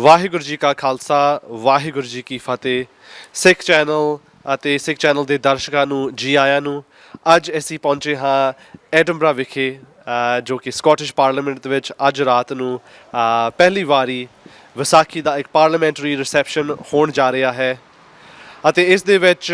ਵਾਹਿਗੁਰੂ ਜੀ ਕਾ ਖਾਲਸਾ ਵਾਹਿਗੁਰੂ ਜੀ ਕੀ ਫਤਿਹ। ਸਿੱਖ ਚੈਨਲ ਅਤੇ ਸਿੱਖ ਚੈਨਲ ਦੇ ਦਰਸ਼ਕਾਂ ਨੂੰ ਜੀ ਆਇਆਂ ਨੂੰ। ਅੱਜ ਅਸੀਂ ਪਹੁੰਚੇ ਹਾਂ ਐਡਨਬਰਾ ਵਿਖੇ, ਜੋ ਕਿ ਸਕਾਟਿਸ਼ ਪਾਰਲੀਮੈਂਟ ਦੇ ਵਿੱਚ ਅੱਜ ਰਾਤ ਨੂੰ ਪਹਿਲੀ ਵਾਰੀ ਵਿਸਾਖੀ ਦਾ ਇੱਕ ਪਾਰਲੀਮੈਂਟਰੀ ਰਿਸੈਪਸ਼ਨ ਹੋਣ ਜਾ ਰਿਹਾ ਹੈ ਅਤੇ ਇਸ ਦੇ ਵਿੱਚ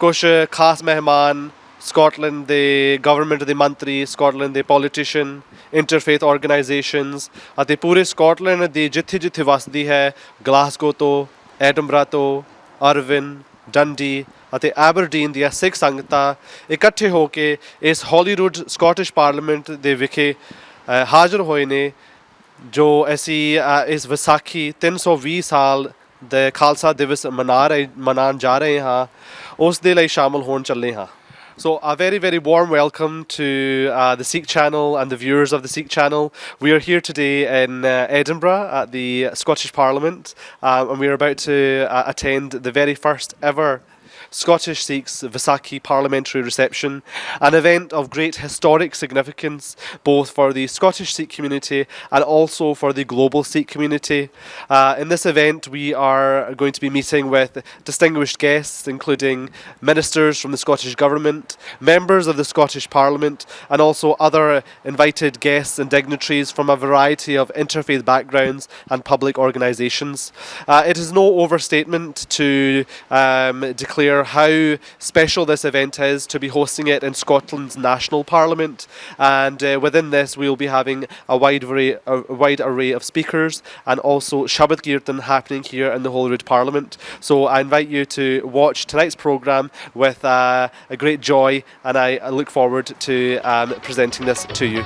ਕੁਝ ਖਾਸ ਮਹਿਮਾਨ ਸਕਾਟਲੈਂਡ ਦੇ ਗਵਰਨਮੈਂਟ ਦੇ ਮੰਤਰੀ, ਸਕਾਟਲੈਂਡ ਦੇ ਪੋਲੀਟੀਸ਼ੀਅਨ, ਇੰਟਰਫੇਥ ਆਰਗੇਨਾਈਜੇਸ਼ਨਸ ਅਤੇ ਪੂਰੇ ਸਕਾਟਲੈਂਡ ਦੀ ਜਿੱਥੇ ਜਿੱਥੇ ਵਸਦੀ ਹੈ, ਗਲਾਸਗੋ ਤੋਂ, ਐਡਨਬਰਾ ਤੋਂ, ਅਰਵਿਨ, ਡੰਡੀ ਅਤੇ ਐਬਰਡੀਨ ਦੀਆਂ ਸਿੱਖ ਸੰਗਤਾਂ ਇਕੱਠੇ ਹੋ ਕੇ ਇਸ ਹਾਲੀਵੁੱਡ ਸਕਾਟਿਸ਼ ਪਾਰਲੀਮੈਂਟ ਦੇ ਵਿਖੇ ਹਾਜ਼ਰ ਹੋਏ ਨੇ, ਜੋ ਅਸੀਂ ਇਸ ਵਿਸਾਖੀ 320 ਸਾਲ ਦੇ ਖਾਲਸਾ ਦਿਵਸ ਮਨਾਉਣ ਜਾ ਰਹੇ ਹਾਂ, ਉਸ ਦੇ ਲਈ ਸ਼ਾਮਲ ਹੋਣ ਚੱਲੇ ਹਾਂ। So a very, very warm welcome to the Sikh channel and the viewers of the Sikh channel. We are here today in Edinburgh at the Scottish Parliament, and we are about to attend the very first ever Scottish Sikhs Vaisakhi parliamentary reception, an event of great historic significance both for the Scottish Sikh community and also for the global Sikh community. In this event we are going to be meeting with distinguished guests including ministers from the Scottish Government, members of the Scottish Parliament and also other invited guests and dignitaries from a variety of interfaith backgrounds and public organisations. It is no overstatement to declare how special this event is to be hosting it in Scotland's national parliament, and within this we will be having a wide array of speakers and also Shabad Kirtan happening here in the Holyrood Parliament. So I invite you to watch tonight's programme with a great joy, and I look forward to presenting this to you.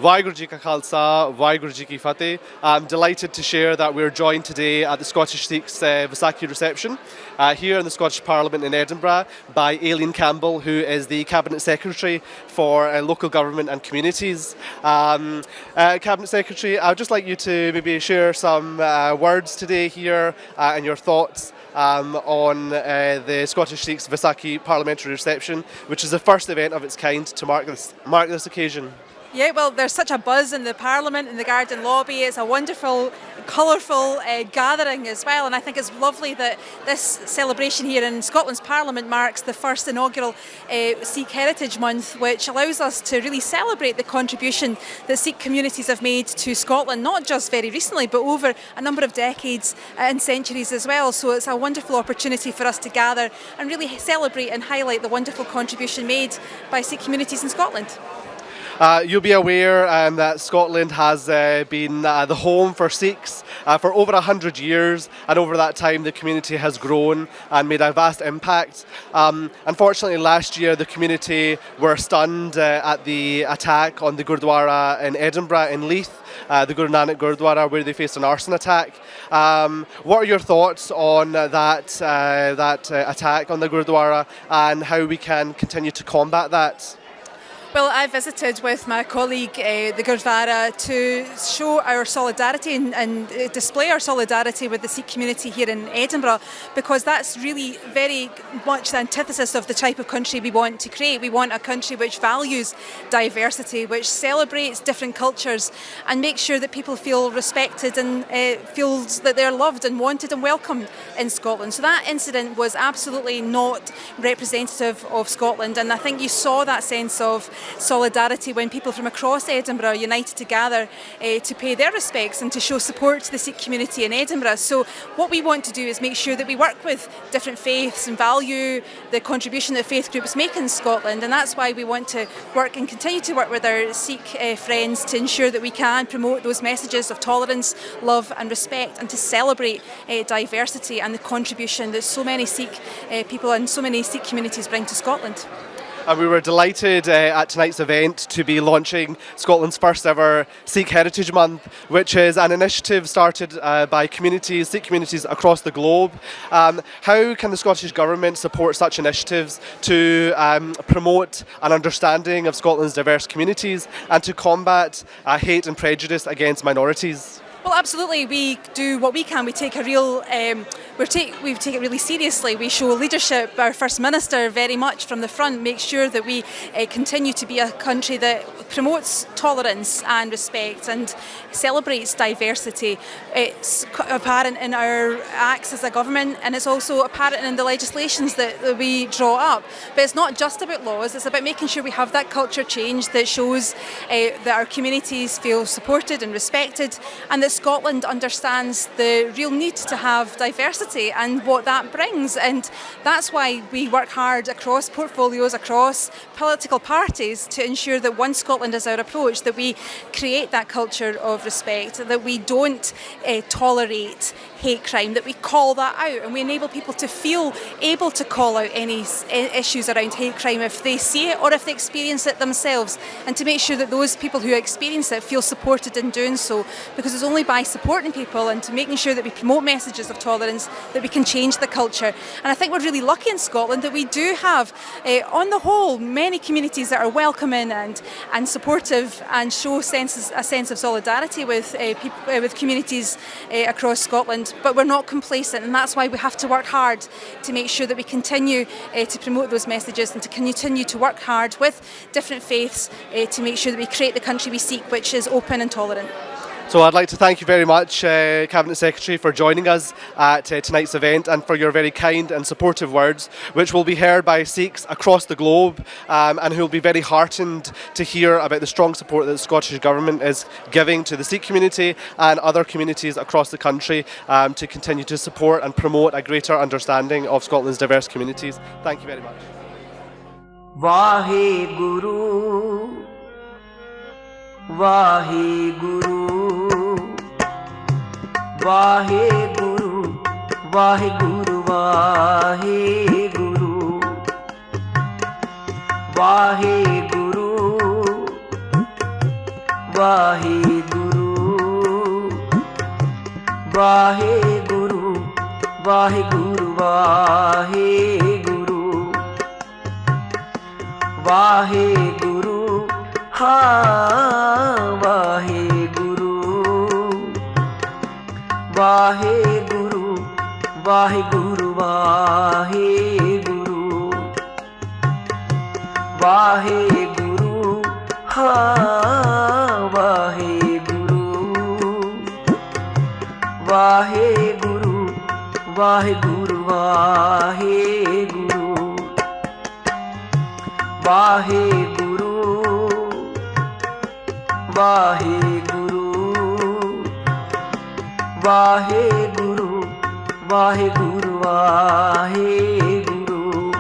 Vaheguru Ji Ka Khalsa, Vaheguru Ji Ki Fateh. I'm delighted to share that we're joined today at the Scottish Sikhs Vaisakhi reception here in the Scottish Parliament in Edinburgh by Aileen Campbell, who is the Cabinet Secretary for Local Government and Communities. Cabinet Secretary, I'd just like you to maybe share some words today here and your thoughts on the Scottish Sikhs Vaisakhi parliamentary reception, which is the first event of its kind to mark this occasion. Yeah, well, there's such a buzz in the Parliament, in the Garden Lobby. It's a wonderful, colourful gathering as well, and I think it's lovely that this celebration here in Scotland's Parliament marks the first inaugural Sikh Heritage Month, which allows us to really celebrate the contribution that Sikh communities have made to Scotland, not just very recently, but over a number of decades and centuries as well. So it's a wonderful opportunity for us to gather and really celebrate and highlight the wonderful contribution made by Sikh communities in Scotland. You'll be aware that Scotland has been the home for Sikhs for over 100 years, and over that time the community has grown and made a vast impact. Unfortunately, last year the community were stunned at the attack on the Gurdwara in Edinburgh in Leith, the Guru Nanak Gurdwara, where they faced an arson attack. What are your thoughts on that attack on the Gurdwara and how we can continue to combat that? Well, I visited with my colleague the Gurdwara to show our solidarity and display our solidarity with the Sikh community here in Edinburgh, because that's really very much the antithesis of the type of country we want to create. We want a country which values diversity, which celebrates different cultures and makes sure that people feel respected and feels that they're loved and wanted and welcomed in Scotland. So that incident was absolutely not representative of Scotland, and I think you saw that sense of solidarity when people from across Edinburgh united to gather to pay their respects and to show support to the Sikh community in Edinburgh. So what we want to do is make sure that we work with different faiths and value the contribution that faith groups make in Scotland, and that's why we want to work and continue to work with our Sikh friends to ensure that we can promote those messages of tolerance, love and respect, and to celebrate diversity and the contribution that so many Sikh people and so many Sikh communities bring to Scotland. And we were delighted at tonight's event to be launching Scotland's first ever Sikh Heritage Month, which is an initiative started by communities, Sikh communities across the globe. How can the Scottish Government support such initiatives to promote an understanding of Scotland's diverse communities and to combat hate and prejudice against minorities? Well, absolutely. We do what we can. We take we take it really seriously. We show leadership. Our First Minister very much from the front makes sure that we continue to be a country that promotes tolerance and respect and celebrates diversity. It's apparent in our acts as a government, and it's also apparent in the legislations that we draw up. But it's not just about laws. It's about making sure we have that culture change that shows that our communities feel supported and respected, and that Scotland understands the real need to have diversity and what that brings. And that's why we work hard across portfolios, across political parties, to ensure that One Scotland is our approach, that we create that culture of respect, that we don't tolerate hate crime, that we call that out, and we enable people to feel able to call out any issues around hate crime if they see it or if they experience it themselves, and to make sure that those people who experience it feel supported in doing so, because it's only by supporting people and to making sure that we promote messages of tolerance that we can change the culture. And I think we're really lucky in Scotland that we do have, on the whole, many communities that are welcoming and supportive and show a sense of solidarity with communities across Scotland. But we're not complacent, and that's why we have to work hard to make sure that we continue to promote those messages and to continue to work hard with different faiths to make sure that we create the country we seek, which is open and tolerant. So I'd like to thank you very much, Cabinet Secretary, for joining us at tonight's event and for your very kind and supportive words, which will be heard by Sikhs across the globe and who will be very heartened to hear about the strong support that the Scottish Government is giving to the Sikh community and other communities across the country to continue to support and promote a greater understanding of Scotland's diverse communities. Thank you very much. Vaheguru, Vaheguru, Vaheguru, Vaheguru, Vaheguru, Vaheguru, Waheguru Waheguru Waheguru Waheguru Waheguru ਹਾਂ ਵਾਹਿਗੁਰੂ ਵਾਹਿਗੁਰੂ ਵਾਹਿਗੁਰੂ ਵਾਹਿਗੁਰੂ ਵਾਹਿਗੁਰੂ ਹਾਂ ਵਾਹਿਗੁਰੂ ਵਾਹਿਗੁਰੂ ਵਾਹਿਗੁਰੂ ਵਾਹਿਗੁਰੂ ਵਾਹਿਗੁਰੂ ਵਾਹਿਗੁਰੂ ਵਾਹਿਗੁਰੂ ਵਾਹਿਗੁਰੂ ਵਾਹਿਗੁਰੂ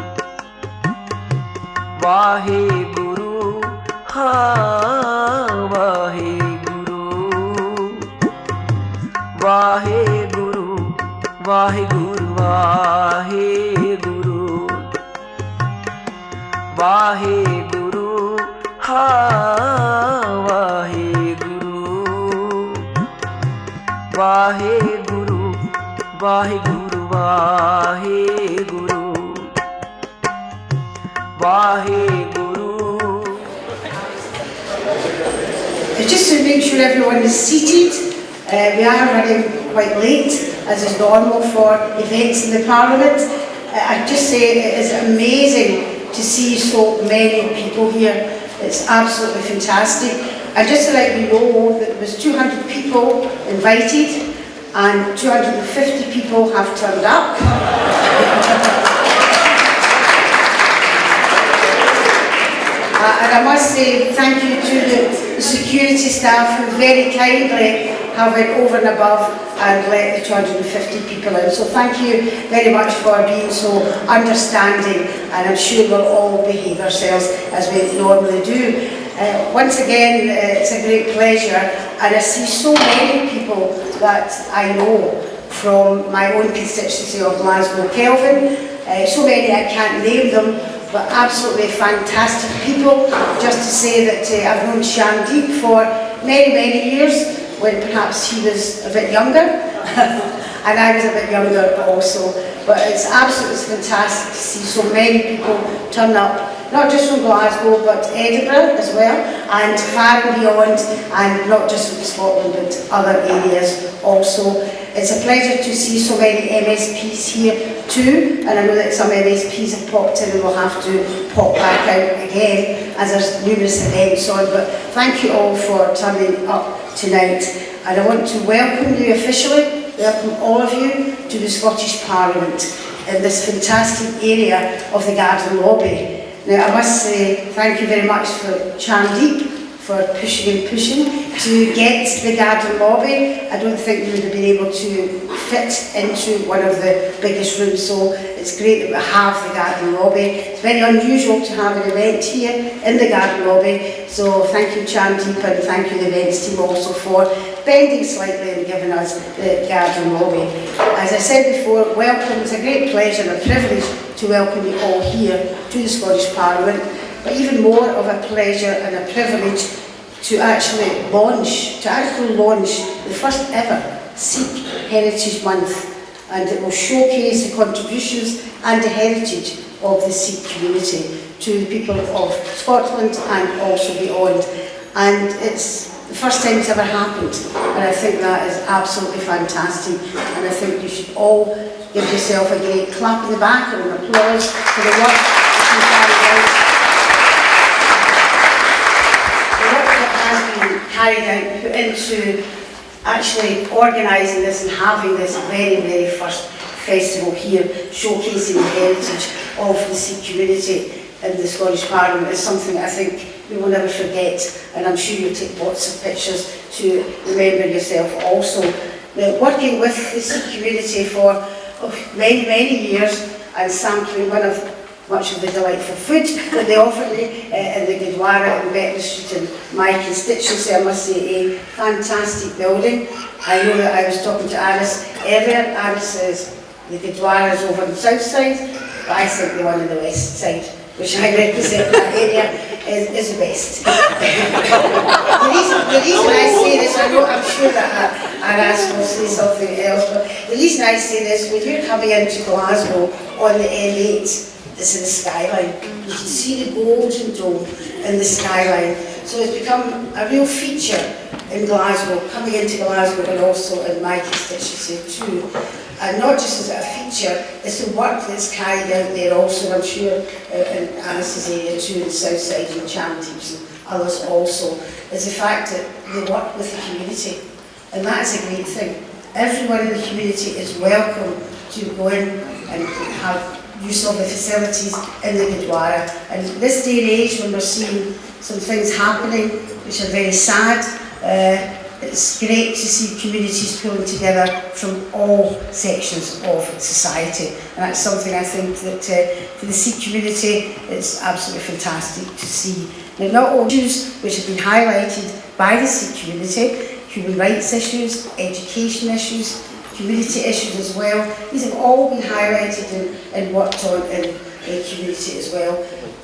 ਵਾਹਿਗੁਰੂ ਹਾਂ ਵਾਹਿਗੁਰੂ ਵਾਹਿਗੁਰੂ ਵਾਹਿਗੁਰੂ ਵਾਹਿਗੁਰੂ ਵਾਹਿਗੁਰੂ ਹਾਂ Waheguru Waheguru Waheguru Waheguru Waheguru Just to make sure everyone is seated, we are running quite late, as is normal for events in the Parliament. I'd just say it is amazing to see so many people here. It's absolutely fantastic. And just to let you know that there was 200 people invited and 250 people have turned up. And I must say thank you to the security staff who very kindly have went over and above and let the 250 people in. So thank you very much for being so understanding, and I'm sure we'll all behave ourselves as we normally do. Once again, it's a great pleasure, and I see so many people that I know from my own constituency of Glasgow Kelvin. So many I can't name them, but absolutely fantastic people. Just to say that I've known Shandeep for many, many years, when perhaps he was a bit younger, and I was a bit younger also. But it's absolutely fantastic to see so many people turn up, not just from Glasgow, but Edinburgh as well, and far and beyond, and not just from Scotland, but other areas also. It's a pleasure to see so many MSPs here too, and I know that some MSPs have popped in and will have to pop back out again as there's numerous events on, but thank you all for turning up tonight. And I want to welcome you officially, welcome all of you to the Scottish Parliament in this fantastic area of the Garden Lobby. Now I must say thank you very much for Chandeep for pushing and pushing to get the Garden Lobby. I don't think we would have been able to fit into one of the biggest rooms, so it's great that we have the Garden Lobby. It's very unusual to have an event here in the Garden Lobby, so thank you Chandeep, and thank you the events team also for bending slightly and giving us the Garden Lobby. As I said before, welcome. It's a great pleasure and a privilege to welcome you all here to the Scottish Parliament, but even more of a pleasure and a privilege to actually launch the first ever Sikh Heritage Month, and it will showcase the contributions and the heritage of the Sikh community to the people of Scotland and also beyond. And it's the first time it's ever happened, and I think that is absolutely fantastic, and I think you should all give yourself a great clap in the back and an applause for the work that you've carried out. The work that has been carried out, put into actually organising this and having this very, very first festival here, showcasing the heritage of the Sikh community in the Scottish Parliament, is something I think we will never forget, and I'm sure you'll take lots of pictures to remember yourself also. Now, working with the Sikh community for many, many years and sampling much of the delightful food that they offer me in the Gurdwara in Betley Street in my constituency, I must say a fantastic building. I know that I was talking to Aris earlier. Aris says the Gurdwara is over on the south side, but I think the one on the west side, which I represent that area. is the best. the reason I say this, I'm sure that Aras will say something else, but the reason I say this, when you're coming into Glasgow on the M8, this is the skyline. You can see the golden dome in the skyline. So it's become a real feature in Glasgow, coming into Glasgow and also in my constituency too. And not just as a feature, it's the work that's carried out there also, I'm sure, in Alice's area too, in Southside and Champions and others also, is the fact that they work with the community. And that's a great thing. Everyone in the community is welcome to go in and have use of the facilities in the Gurdwara. And this day and age, when we're seeing some things happening which are very sad, it's great to see communities pulling together from all sections of society. And that's something I think that for the Sikh community, it's absolutely fantastic to see. Now, not all issues which have been highlighted by the Sikh community, human rights issues, education issues, community issues as well, these have all been highlighted and worked on in the community as well.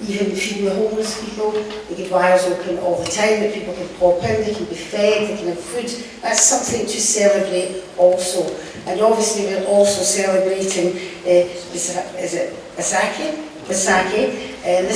Even feeding the homeless people, the Gurdwara is open all the time, that people can pop in, they can be fed, they can have food. That's something to celebrate also. And obviously we're also celebrating, is it Basaki? This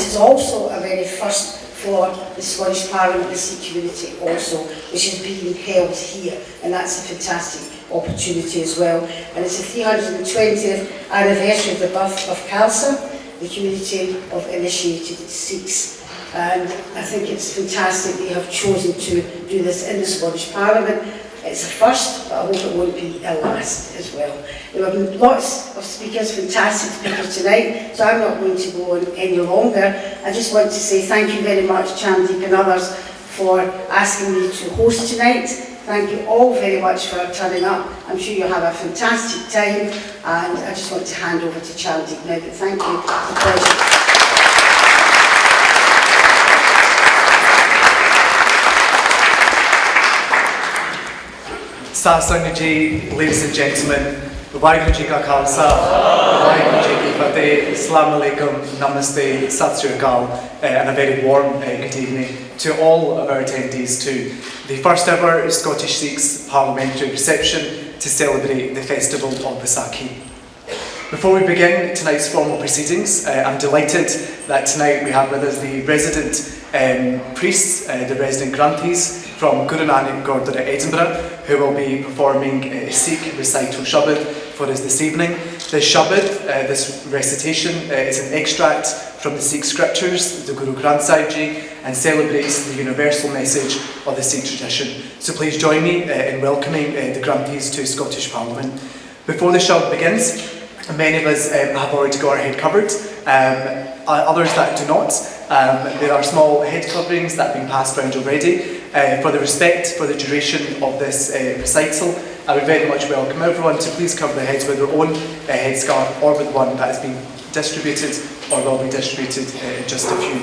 is also a very first for the Scottish Parliament, the Sikh community also, which is being held here. And that's a fantastic opportunity as well. And it's the 320th anniversary of the birth of Khalsa, the community of initiated Sikhs. And I think it's fantastic they have chosen to do this in the Scottish Parliament. It's a first, but I hope it won't be a last as well. There have been lots of speakers, fantastic speakers tonight, so I'm not going to go on any longer. I just want to say thank you very much, Chandeep and others, for asking me to host tonight. Thank you all very much for turning up. I'm sure you'll have a fantastic time, and I just want to hand over to Chandeep now, but thank you. It's a pleasure. Satsang Ji, ladies and gentlemen, Vaheguru Ji Ka Khalsa, Vaheguru Ji Ki Fateh, Assalamu Alaikum, Namaste, Sat Sri Akal, and a very warm good evening to all of our attendees to the first ever Scottish Sikhs Parliamentary reception to celebrate the festival of Baisakhi. Before we begin tonight's formal proceedings, I'm delighted that tonight we have with us the resident priests, the resident granthees from Guru Nanak Gurdwara Edinburgh, who will be performing a Sikh recital Shabad for us this evening. This Shabad, this recitation, is an extract from the Sikh scriptures, the Guru Granth Sahib Ji, and celebrates the universal message of the Sikh tradition. So please join me in welcoming the granthees to Scottish Parliament. Before the Shabad begins, many of us have already got our head covered, others that do not. There are small head coverings that have been passed around already. For the respect for the duration of this recital, I would very much welcome everyone to please cover their heads with their own headscarf or with one that has been distributed or will be distributed in just a few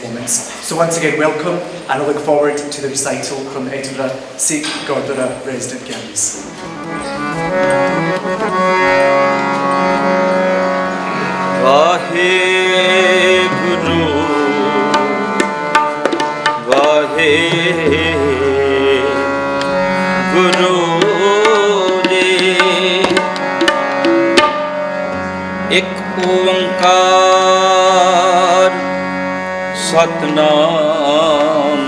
moments. So once again, welcome, and I look forward to the recital from the Edinburgh Sikh Gurdwara resident galleries. Vaheguru, Vaheguru Ji, Ek Oankar Satnam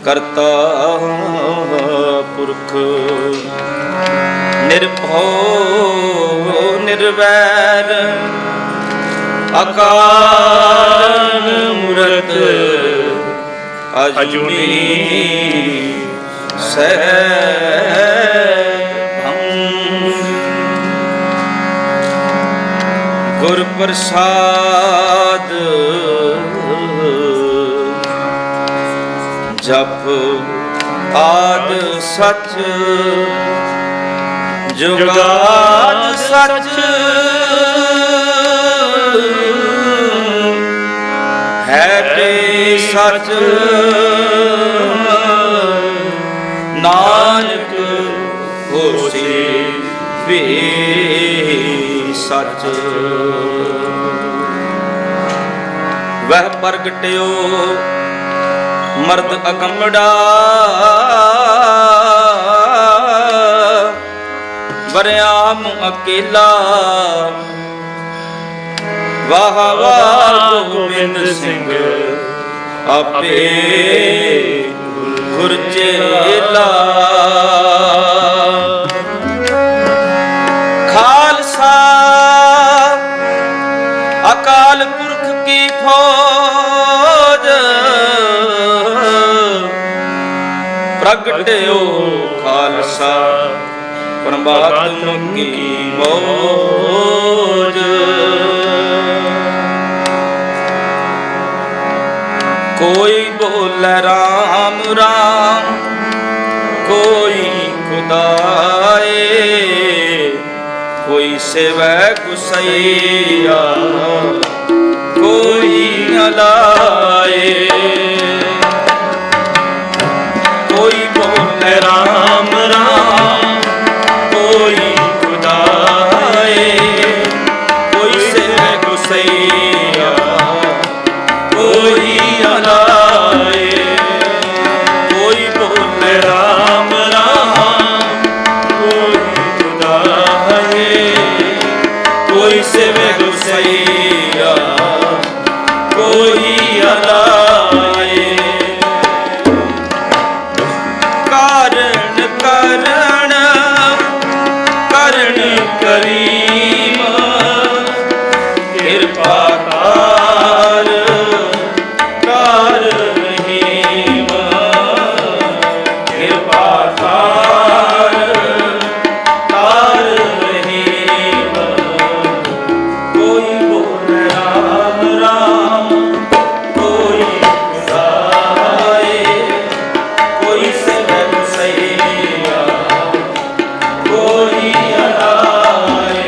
Karta Purkh Nirbhau Nirvair Akar Murat Ajuni Sebham Gur Prasad Jap Ad Sach Jugad Sach Happy Sach Nanak Hosi Be Sach वह प्रगटियो मर्द अकंबड़ा वरयाम अकेला वाह वाह गोबिंद सिंह आपे गुरचेला खालसा अकाल पुरख की फौज प्रगटियो खालसा परमात्मा की मौज कोई बोले राम राम कोई खुदाए कोई सेवै गुसैया कोई अलाए कोई बोले राम राम कोई खुदाए कोई सेवै गुसैया कोई अलाए कोई बोले राम राम कोई खुदाए कोई सेवे गुसैया कोई अलाए कारण करण करण करीम कृपा कार कार रहीम कृपा कार कार रहीम कोई बोले राम राम कोई खुदाए कोई सेवै गुसैया कोई अलाए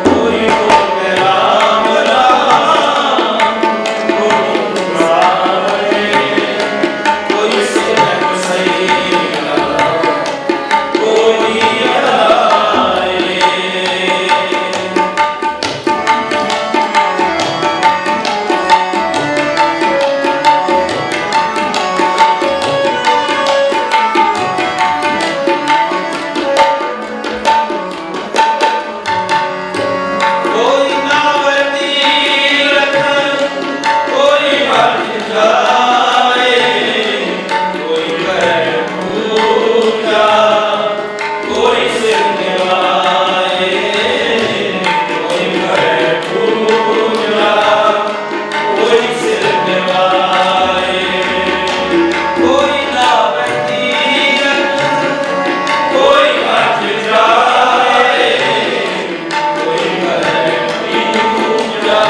कोई बोले राम राम कोई खुदाए कोई सेवै गुसैया कोई अलाए कोई नावती रखन कोई हट जाए कोई करे पूजा कोई सिर निभाए कोई करे पूजा कोई सिर निभाए कोई नावती रखन कोई हट जाए कोई करे पूजा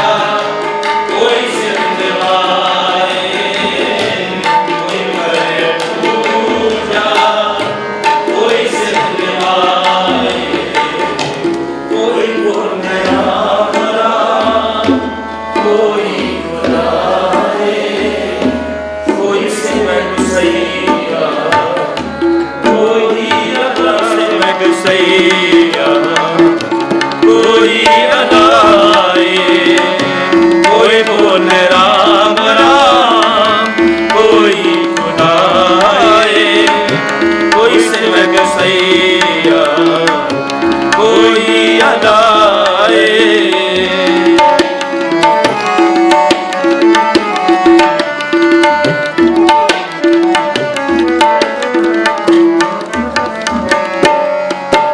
कोई सिर निभाए कोई करे पूजा कोई सिर निभाए कोई बोले राम राम कोई खुदाए कोई सेवै गुसैया कोई सेवै गुसैया कोई अलाए कोई बोले राम राम कोई खुदाए कोई सेवै गुसैया कोई अलाए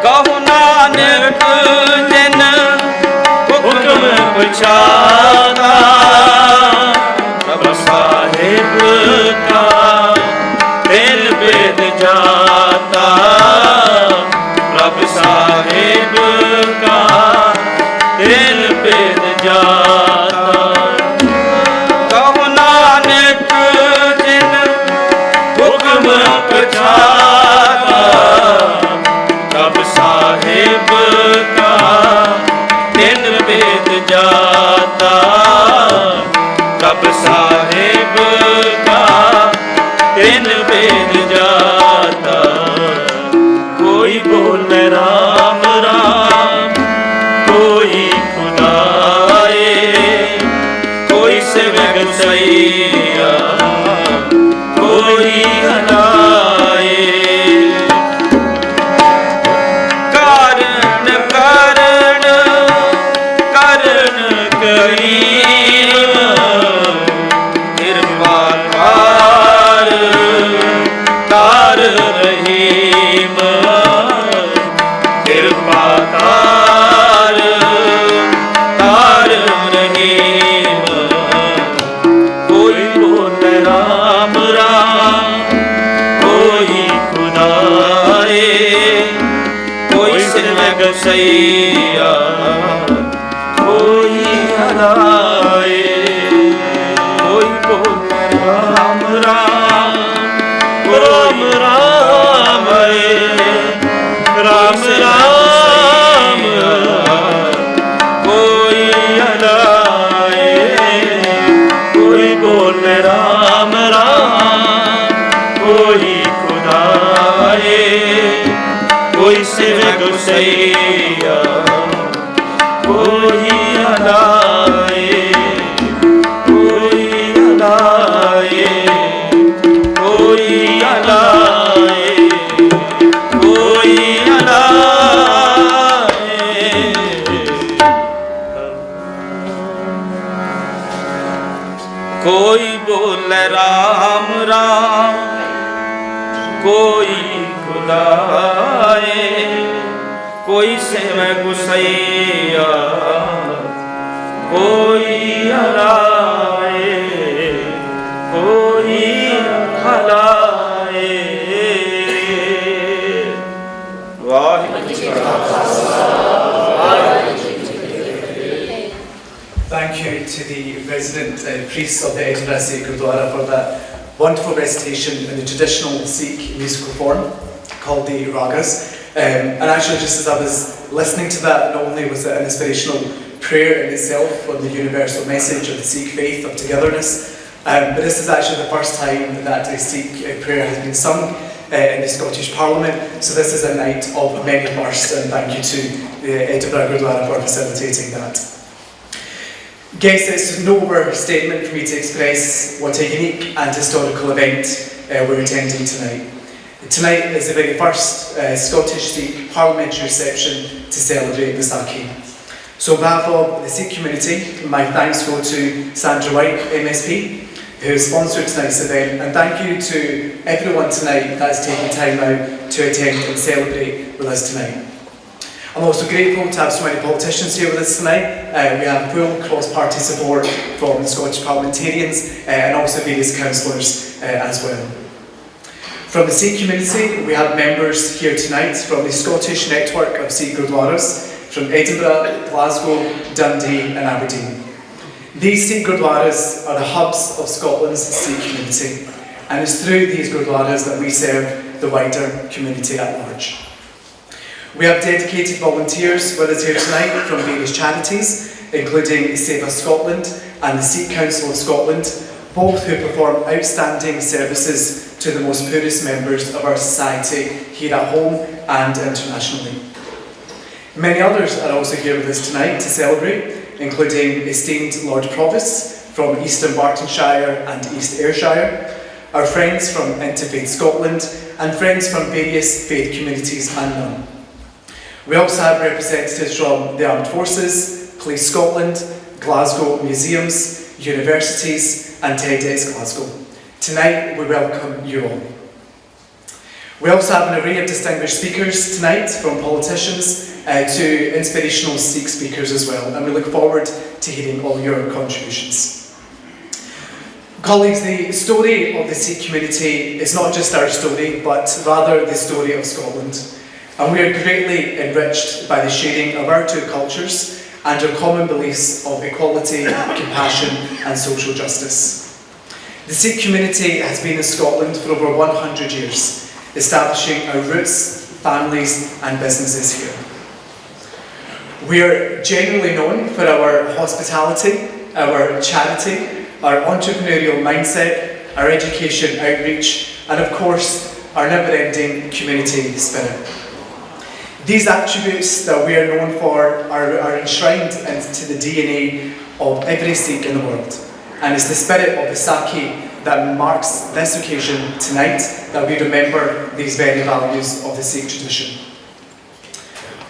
कहो नानक जिन हुक्म पछाना प्रभ साहिब का दिल वेद जाता प्रभ साहिब का दिल वेद जाता कहो नानक जिन हुक्म पछाना प्रभ साहिब का दिन वेद जाता प्रभ साहिब का दिन वेद जाता कोई बोले राम राम कोई खुदा ਕਰੀਮ ਕਿਰਪਾ ਕਰ ਤਾਰ ਰਹੀਮ ਕਿਰਪਾ ਕਰ ਤਾਰ ਰਹੀਮ ਕੋਈ ਬੋਲੇ ਰਾਮ ਰਾਮ ਕੋਈ ਖੁਦਾਏ ਕੋਈ ਸਿਰਵਗ ਸਈਆ ਕੋਈ ਹਲਾਏ ਕੋਈ ਬੋਲੇ ਰਾਮ ਰਾਮ ਰਾਮ ਰਾਮ ਰਾਮ ਰਾਮ ਕੋਈ ਹਲਾਏ ਕੋਈ ਬੋਲੇ ਰਾਮ ਰਾਮ ਕੋਈ ਖੁਦਾਏ ਕੋਈ ਸਿਰਗ ਸਈਆ ਕੋਈ ਹਲਾਏ ਕੋਈ ਹਲਾਏ ਕੋਈ ਹਲਾਏ ਕੋਈ ਹਲਾਏ ਕੋਈ ਬੋਲੇ ਰਾਮ ਰਾਮ ਕੋਈ ਖੁਦਾਏ ਕੋਈ ਸੇਵੈ ਗੁਸਈਆ ਕੋਈ ਹਲਾਏ ਕੋਈ ਹਲਾਏ ਵਾਹਿਗੁਰੂ ਜੀ ਕਾ ਖਾਲਸਾ ਵਾਹਿਗੁਰੂ ਜੀ ਕੀ ਫਤਿਹ। Thank you to the resident priests of the Edinburgh Sikh Gurdwara for that wonderful recitation in the traditional Sikh musical form called the ragas. And actually, just as I was listening to that, not only was it an inspirational prayer in itself on the universal message of the Sikh faith of togetherness, but this is actually the first time that a Sikh prayer has been sung in the Scottish Parliament. So this is a night of many firsts, and thank you to the Edinburgh Gurdwara for facilitating that. Guests, it's no overstatement for me to express what a unique and historical event we're attending tonight. Tonight is the very first Scottish Sikh parliamentary reception to celebrate Vaisakhi. So on behalf of the Sikh community, my thanks go to Sandra White, MSP, who has sponsored tonight's event, and thank you to everyone tonight that has taken time out to attend and celebrate with us tonight. I'm also grateful to have so many politicians here with us tonight. We have full cross-party support from the Scottish parliamentarians and also various councillors as well. From the Sikh community, we have members here tonight from the Scottish network of Sikh Gurdwaras from Edinburgh, Glasgow, Dundee and Aberdeen. These Sikh Gurdwaras are the hubs of Scotland's Sikh community, and it's through these Gurdwaras that we serve the wider community at large. We have dedicated volunteers with us here tonight from various charities, including Save Us Scotland and the Sikh Council of Scotland, both who perform outstanding services to the most poorest members of our society here at home and internationally. Many others are also here with us tonight to celebrate, including esteemed Lord Provost from Eastern Bartonshire and East Ayrshire, our friends from Interfaith Scotland, and friends from various faith communities and none. We also have representatives from the Armed Forces, Police Scotland, Glasgow Museums, universities and TEDx Glasgow. Tonight we welcome you all. We also have an array of distinguished speakers tonight, from politicians to inspirational Sikh speakers as well, and we look forward to hearing all your contributions. Colleagues, the story of the Sikh community is not just our story, but rather the story of Scotland. And we are greatly enriched by the sharing of our two cultures and our common beliefs of equality, compassion and social justice. The Sikh community has been in Scotland for over 100 years, establishing our roots, families and businesses here. We are generally known for our hospitality, our charity, our entrepreneurial mindset, our education outreach and of course our never-ending community spirit. These attributes that we are known for are enshrined into the DNA of every Sikh in the world. And it's the spirit of Vaisakhi that marks this occasion tonight that we remember these very values of the Sikh tradition.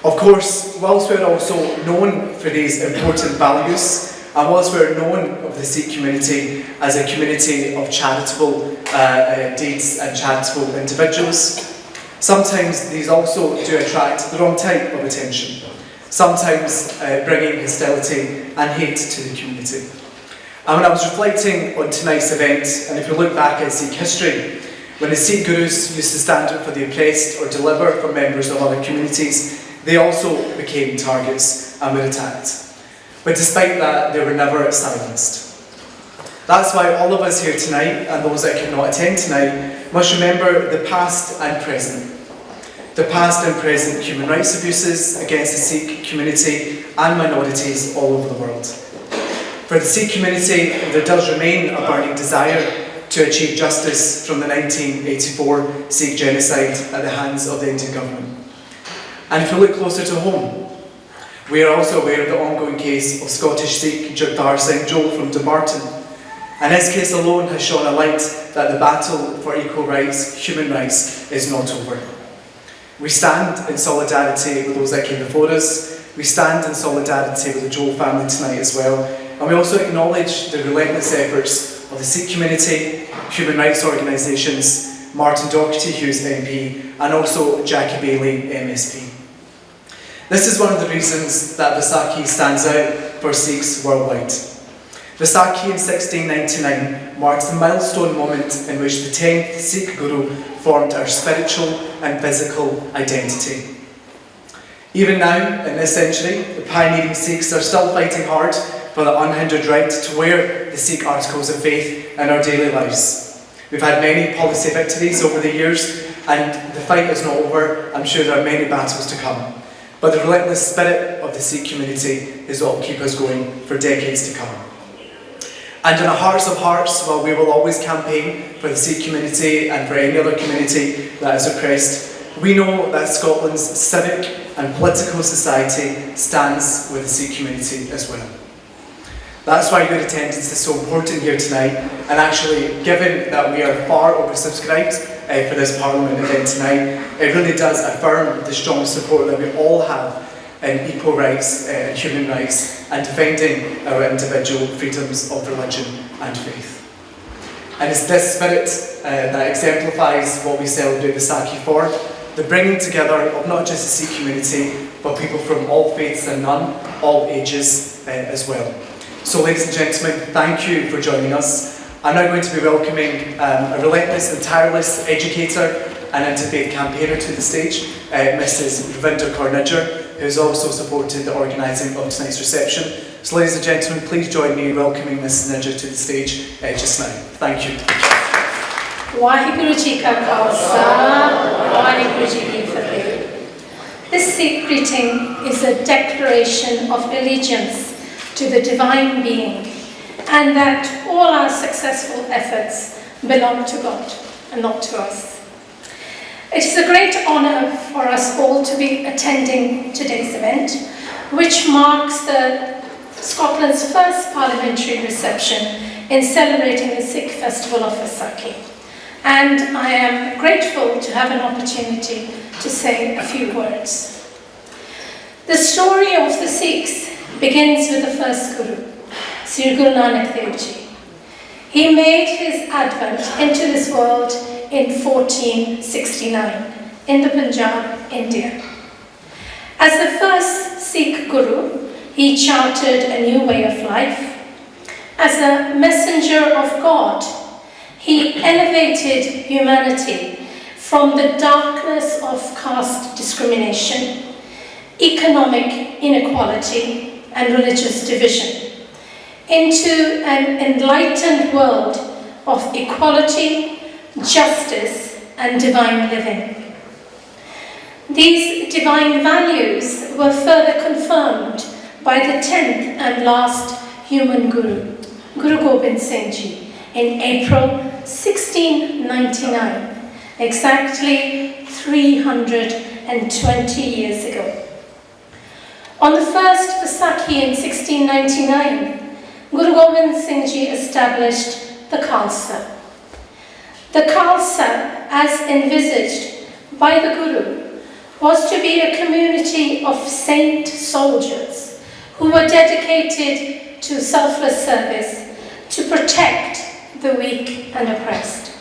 Of course, whilst we are also known for these important values, And whilst we're known of the Sikh community as a community of charitable deeds and charitable individuals, sometimes these also do attract the wrong type of attention, sometimes bringing hostility and hate to the community. And when I was reflecting on tonight's event, and if you look back at Sikh history, when the Sikh gurus used to stand up for the oppressed or deliver for members of other communities, they also became targets and were attacked. But despite that, they were never silenced. That's why all of us here tonight, and those that could not attend tonight, must remember the past and present. The past and present human rights abuses against the Sikh community and minorities all over the world. For the Sikh community, there does remain a burning desire to achieve justice from the 1984 Sikh genocide at the hands of the Indian government. And if you look closer to home, we are also aware of the ongoing case of Scottish Sikh Jagtar Singh Joel from Dumbarton. And his case alone has shone a light that the battle for equal rights, human rights, is not over. We stand in solidarity with those that came before us. We stand in solidarity with the Joel family tonight as well. And we also acknowledge the relentless efforts of the Sikh community, human rights organisations, Martin Doherty, who's MP, and also Jackie Bailey, MSP. This is one of the reasons that Vaisakhi stands out for Sikhs worldwide. Vaisakhi in 1699 marks the milestone moment in which the 10th Sikh Guru formed our spiritual and physical identity. Even now, in this century, the pioneering Sikhs are still fighting hard for the unhindered right to wear the Sikh articles of faith in our daily lives. We've had many policy victories over the years, and the fight is not over. I'm sure there are many battles to come. But the relentless spirit of the Sikh community is what will keep us going for decades to come. And in our hearts of hearts, while we will always campaign for the Sikh community and for any other community that is oppressed, we know that Scotland's civic and political society stands with the Sikh community as well. That's why your attendance is so important here tonight, and actually, given that we are far oversubscribed for this Parliament event tonight, it really does affirm the strong support that we all have in equal rights and human rights and defending our individual freedoms of religion and faith. And it's this spirit that exemplifies what we celebrate Vaisakhi for, the bringing together of not just the Sikh community, but people from all faiths and none, all ages as well. So ladies and gentlemen, thank you for joining us. I'm now going to be welcoming a relentless and tireless educator and interfaith campaigner to the stage, Mrs. Ravinder Kaur Nijjar, who has also supported the organising of tonight's reception. So ladies and gentlemen, please join me in welcoming Mrs. Nijjar to the stage just now. Thank you. Waheguru Ji Ka Khalsa, Waheguru Ji Ki Fateh. This Sikh greeting is a declaration of allegiance to the Divine Being, and that all our successful efforts belong to God and not to us. It is a great honour for us all to be attending today's event, which marks Scotland's first parliamentary reception in celebrating the Sikh festival of Vaisakhi. And I am grateful to have an opportunity to say a few words. The story of the Sikhs begins with the first Guru, Sri Guru Nanak Dev Ji. He made his advent into this world in 1469 in the Punjab, India. As the first Sikh Guru, he charted a new way of life. As a messenger of God, he elevated humanity from the darkness of caste discrimination, economic inequality, and religious division into an enlightened world of equality, justice, and divine living. These divine values were further confirmed by the 10th and last human Guru, Guru Gobind Singh Ji, in April 1699, exactly 320 years ago. On the first Vaisakhi in 1699, Guru Gobind Singh Ji established the Khalsa. The Khalsa, as envisaged by the Guru, was to be a community of saint soldiers who were dedicated to selfless service to protect the weak and oppressed.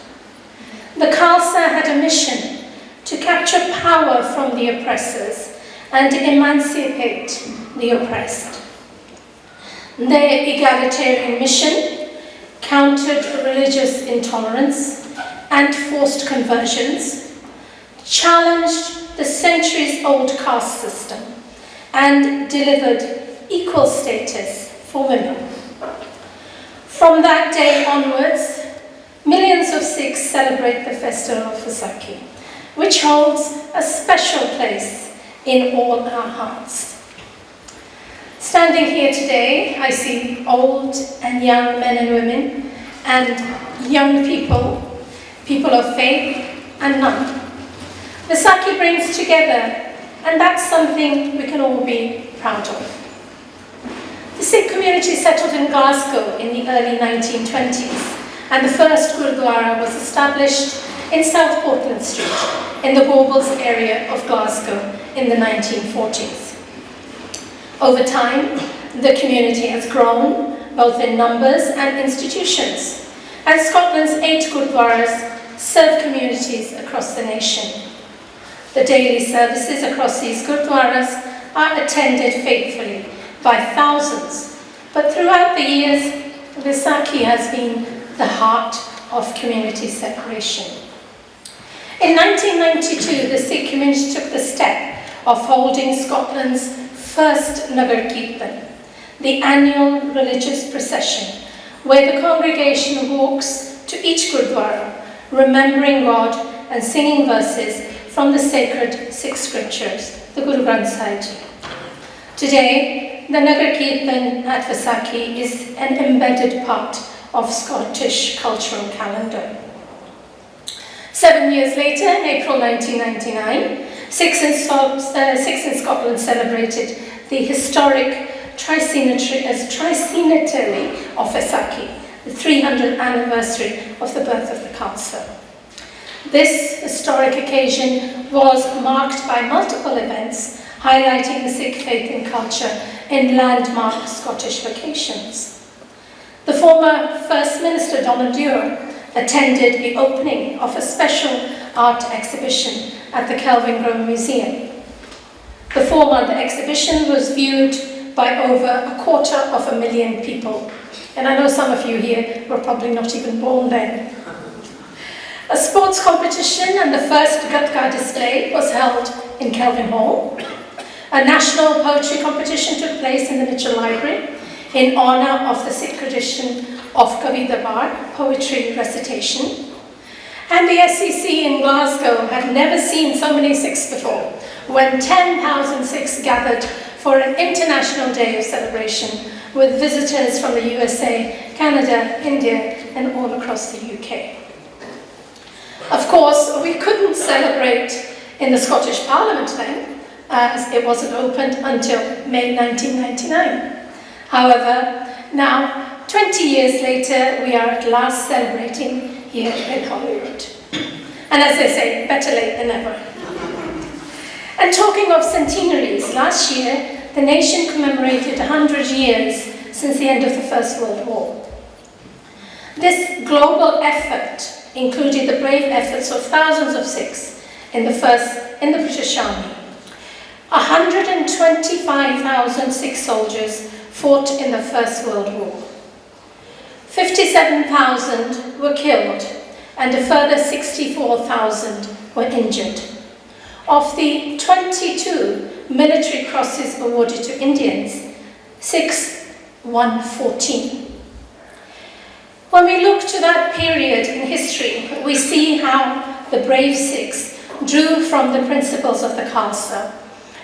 The Khalsa had a mission to capture power from the oppressors and emancipate the oppressed. Their egalitarian mission countered religious intolerance and forced conversions, challenged the centuries-old caste system, and delivered equal status for women. From that day onwards, millions of Sikhs celebrate the festival of Vaisakhi, which holds a special place in all our hearts. Standing here today, I see old and young men and women, and young people, people of faith and none. Vaisakhi brings together, and that's something we can all be proud of. The Sikh community settled in Glasgow in the early 1920s, and the first Gurdwara was established in South Portland Street, in the Gorbals area of Glasgow in the 1940s. Over time, the community has grown, both in numbers and institutions, and Scotland's 8 Gurdwaras serve communities across the nation. The daily services across these Gurdwaras are attended faithfully by thousands, but throughout the years, Vaisakhi has been the heart of community separation. In 1992, the Sikh community took the step of holding Scotland's first Nagar Kirtan, the annual religious procession, where the congregation walks to each Gurdwara, remembering God and singing verses from the sacred Sikh scriptures, the Guru Granth Sahib Ji. Today, the Nagar Kirtan at Vaisakhi is an embedded part of Scottish cultural calendar. 7 years later, in April 1999, Sikhs in Scotland celebrated the historic tricentenary of Vaisakhi, the 300th anniversary of the birth of the Khalsa. This historic occasion was marked by multiple events highlighting the Sikh faith and culture in landmark Scottish locations. The former First Minister Donald Dewar attended the opening of a special art exhibition at the Kelvin Grove Museum. The 4-month exhibition was viewed by over 250,000 people, and I know some of you here were probably not even born then. A sports competition and the first Gatka display was held in Kelvin Hall. A national poetry competition took place in the Mitchell Library in honour of the Sikh tradition of Kavi Darbar, poetry recitation. And the SEC in Glasgow had never seen so many Sikhs before, when 10,000 Sikhs gathered for an international day of celebration with visitors from the USA, Canada, India, and all across the UK. Of course, we couldn't celebrate in the Scottish Parliament then, as it wasn't opened until May 1999. However, now, 20 years later, we are at last celebrating here in Holyrood. And as they say, better late than never. And talking of centenaries, last year, the nation commemorated 100 years since the end of the First World War. This global effort included the brave efforts of thousands of Sikhs in the British Army. 125,000 Sikh soldiers fought in the First World War. 57,000 were killed and a further 64,000 were injured. Of the 22 military crosses awarded to Indians, Sikhs won 14. When we look to that period in history, we see how the brave Sikhs drew from the principles of the Khalsa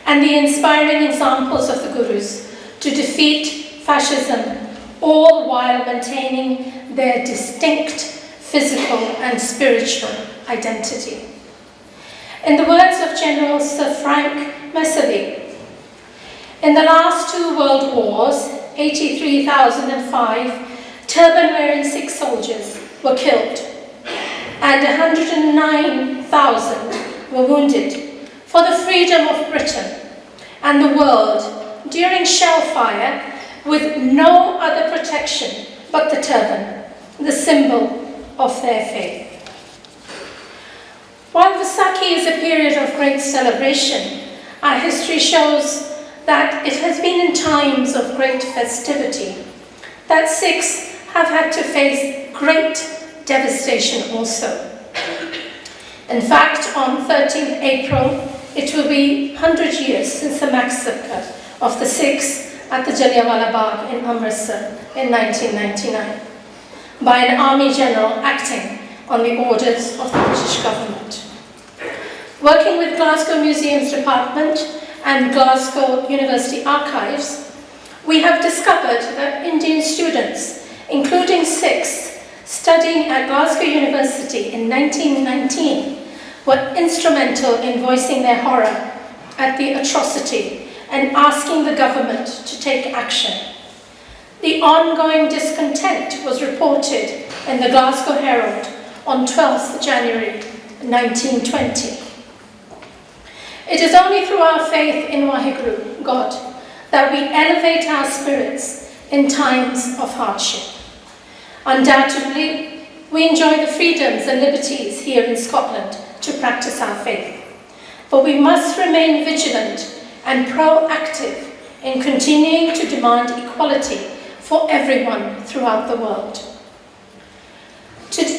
and the inspiring examples of the Gurus to defeat fascism, all while maintaining their distinct physical and spiritual identity. In the words of General Sir Frank Messerly, in the last 2 world wars, 83,005 turban-wearing Sikh soldiers were killed and 109,000 were wounded for the freedom of Britain and the world during shell fire with no other protection but the turban, the symbol of their faith. While Vaisakhi is a period of great celebration, our history shows that it has been in times of great festivity that Sikhs have had to face great devastation also. In fact, on 13th April, it will be 100 years since the massacre of the Sikhs at the Jallianwala Bagh in Amritsar in 1999 by an army general acting on the orders of the British government. Working with Glasgow Museums Department and Glasgow University Archives, we have discovered that Indian students, including Sikhs, studying at Glasgow University in 1919, were instrumental in voicing their horror at the atrocity and asking the government to take action. The ongoing discontent was reported in the Glasgow Herald on 12th January 1920. It is only through our faith in Waheguru, God, that we elevate our spirits in times of hardship. Undoubtedly, we enjoy the freedoms and liberties here in Scotland to practice our faith, but we must remain vigilant and proactive in continuing to demand equality for everyone throughout the world.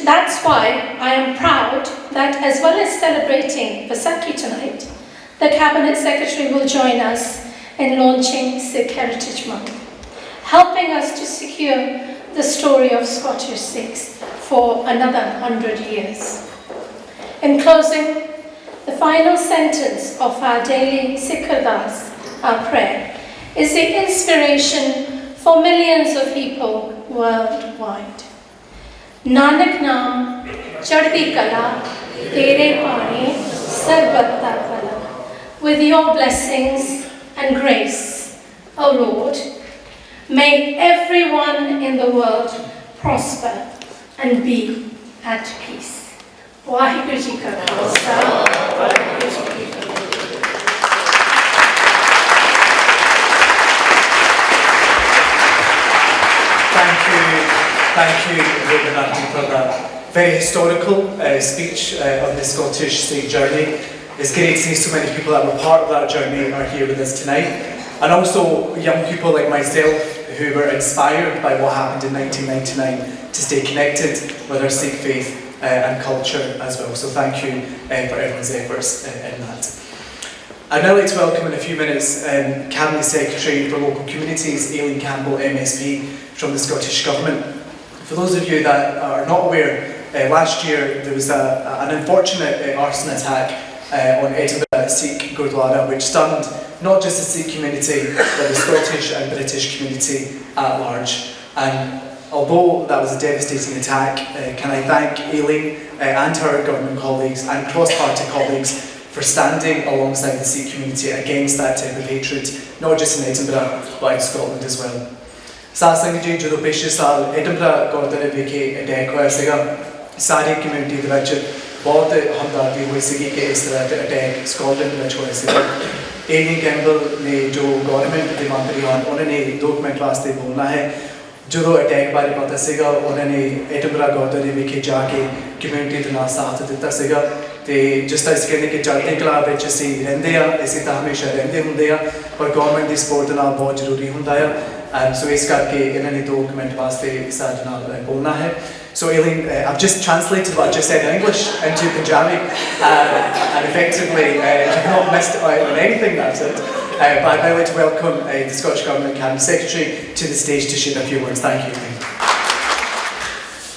That's why I am proud that, as well as celebrating Vaisakhi tonight, the Cabinet Secretary will join us in launching Sikh Heritage Month, helping us to secure the story of Scottish Sikhs for another 100 years. In closing, the final sentence of our daily Sikh Ardas, our prayer, is the inspiration for millions of people worldwide. Nanak Naam, Chaddi Kala, Tere Pani, Sarbatta Kala. With your blessings and grace, O Lord, may everyone in the world prosper and be at peace. Waheguru Ji Ka Khalsa, Waheguru Ji Ki Fateh. Thank you, Reverend Andy, for that very historical speech on the Scottish Sikh journey. It's great to see so many people that were part of that journey are here with us tonight, and also young people like myself who were inspired by what happened in 1999 to stay connected with our Sikh faith and culture as well. So thank you for everyone's efforts in that. I'd now like to welcome in a few minutes Cabinet Secretary for Local Communities, Aileen Campbell, MSP, from the Scottish Government. For those of you that are not aware, last year there was an unfortunate arson attack on Edinburgh Sikh Gurdwara, which stunned not just the Sikh community, but the Scottish and British community at large. And although that was a devastating attack, can I thank Aileen and her government colleagues and cross-party colleagues for standing alongside the Sikh community against that type of hatred, not just in Edinburgh, but in Scotland as well. ਸਾਧ ਸੰਗਤ ਜੀ, ਜਦੋਂ ਪਿਛਲੇ ਸਾਲ Edinburgh ਗੁਰਦੁਆਰੇ ਵਿਖੇ attack ਹੋਇਆ ਸੀਗਾ, ਸਾਰੀ ਕਮਿਊਨਿਟੀ ਦੇ ਵਿੱਚ ਬਹੁਤ ਹਮਦਰਦੀ ਹੋਈ ਸੀਗੀ ਕਿ ਇਸ ਤਰ੍ਹਾਂ ਦੇ ਅਟੈਕ ਸਕਾਟਲੈਂਡ ਵਿੱਚ ਹੋਇਆ ਸੀਗਾ। ਏਲੀਨ ਕੈਂਪਬਲ ਨੇ ਜੋ ਗਵਰਨਮੈਂਟ ਦੇ ਮੰਤਰੀ ਹਨ, ਉਹਨਾਂ ਨੇ 2 ਮਿੰਟ ਵਾਸਤੇ ਬੋਲਣਾ ਹੈ। ਜਦੋਂ ਅਟੈਕ ਬਾਰੇ ਪਤਾ ਸੀਗਾ, ਉਹਨਾਂ ਨੇ ਐਡਿਨਬਰਾ ਗੁਰਦੁਆਰੇ ਵਿਖੇ ਜਾ ਕੇ ਕਮਿਊਨਿਟੀ ਦੇ ਨਾਲ ਸਾਥ ਦਿੱਤਾ ਸੀਗਾ। ਤੇ ਜਿਸ ਤਰ੍ਹਾਂ ਅਸੀਂ ਕਹਿੰਦੇ ਕਿ ਚੜ੍ਹਦੀ ਕਲਾ ਵਿੱਚ ਅਸੀਂ ਰਹਿੰਦੇ ਆ, ਅਸੀਂ ਤਾਂ ਹਮੇਸ਼ਾ ਰਹਿੰਦੇ ਹੁੰਦੇ ਆ, ਪਰ ਗਵਰਨਮੈਂਟ ਦੀ ਸਪੋਰਟ ਦੇ ਨਾਲ ਬਹੁਤ ਜ਼ਰੂਰੀ ਹੁੰਦਾ ਆ। So ਇਸ ਕਰਕੇ ਇਹਨਾਂ ਨੇ 2 ਮਿੰਟ ਵਾਸਤੇ ਸਾਡੇ ਨਾਲ ਬੋਲਣਾ ਹੈ। So Aileen, I've just translated what I just said in English into Punjabi, and effectively you've not missed out on anything that's it. But I'd now like to welcome the Scottish Government Cabinet Secretary to the stage to share a few words. Thank you.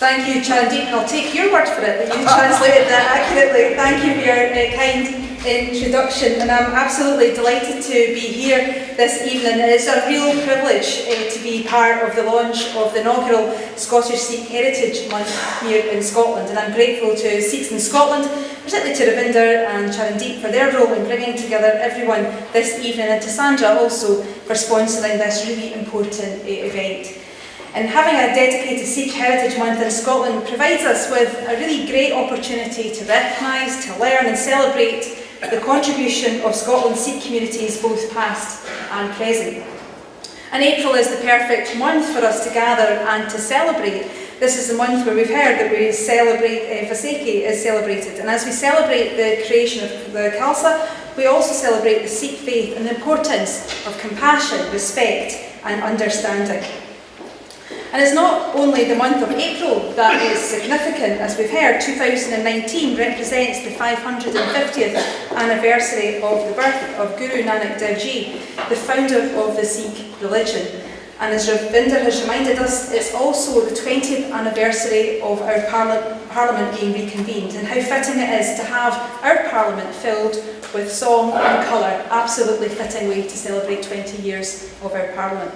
Thank you, Charandeep. I'll take your word for it that you translated that accurately. Thank you for your kind introduction, and I'm absolutely delighted to be here this evening. It is a real privilege to be part of the launch of the inaugural Scottish Sikh Heritage Month here in Scotland, and I'm grateful to Sikhs in Scotland, particularly to Ravinder and Charandeep for their role in bringing together everyone this evening, and to Sandra also for sponsoring this really important event. And having a dedicated Sikh Heritage Month in Scotland provides us with a really great opportunity to recognise, to learn and celebrate the contribution of Scotland's Sikh communities, both past and present. And April is the perfect month for us to gather and to celebrate. This is the month where we've heard that we celebrate, Vaisakhi is celebrated. And as we celebrate the creation of the Khalsa, we also celebrate the Sikh faith and the importance of compassion, respect and understanding. And it's not only the month of April that is significant. As we've heard, 2019 represents the 550th anniversary of the birth of Guru Nanak Dev Ji, the founder of the Sikh religion. And as Ravinder has reminded us, it's also the 20th anniversary of our Parliament being reconvened, and how fitting it is to have our Parliament filled with song and colour, absolutely fitting way to celebrate 20 years of our Parliament.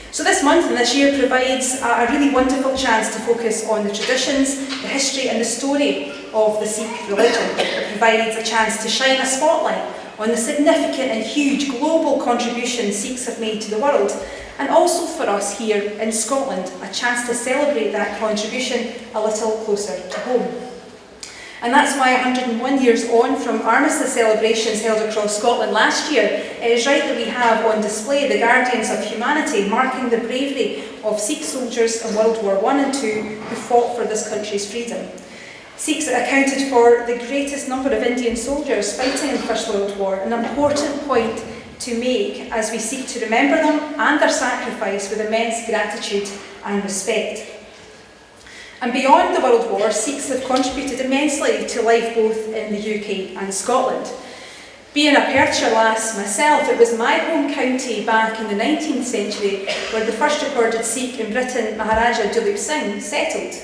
So this month and this year provides a really wonderful chance to focus on the traditions, the history and the story of the Sikh religion. It provides a chance to shine a spotlight on the significant and huge global contribution Sikhs have made to the world, and also for us here in Scotland, a chance to celebrate that contribution a little closer to home. And that's why 101 years on from armistice celebrations held across Scotland last year, it is right that we have on display the Guardians of Humanity, marking the bravery of Sikh soldiers in World War I and II who fought for this country's freedom. Sikhs accounted for the greatest number of Indian soldiers fighting in the First World War, an important point to make as we seek to remember them and their sacrifice with immense gratitude and respect. And beyond the World War, Sikhs have contributed immensely to life both in the UK and Scotland. Being a Perthshire lass myself, it was my home county back in the 19th century where the first recorded Sikh in Britain, Maharaja Duleep Singh, settled.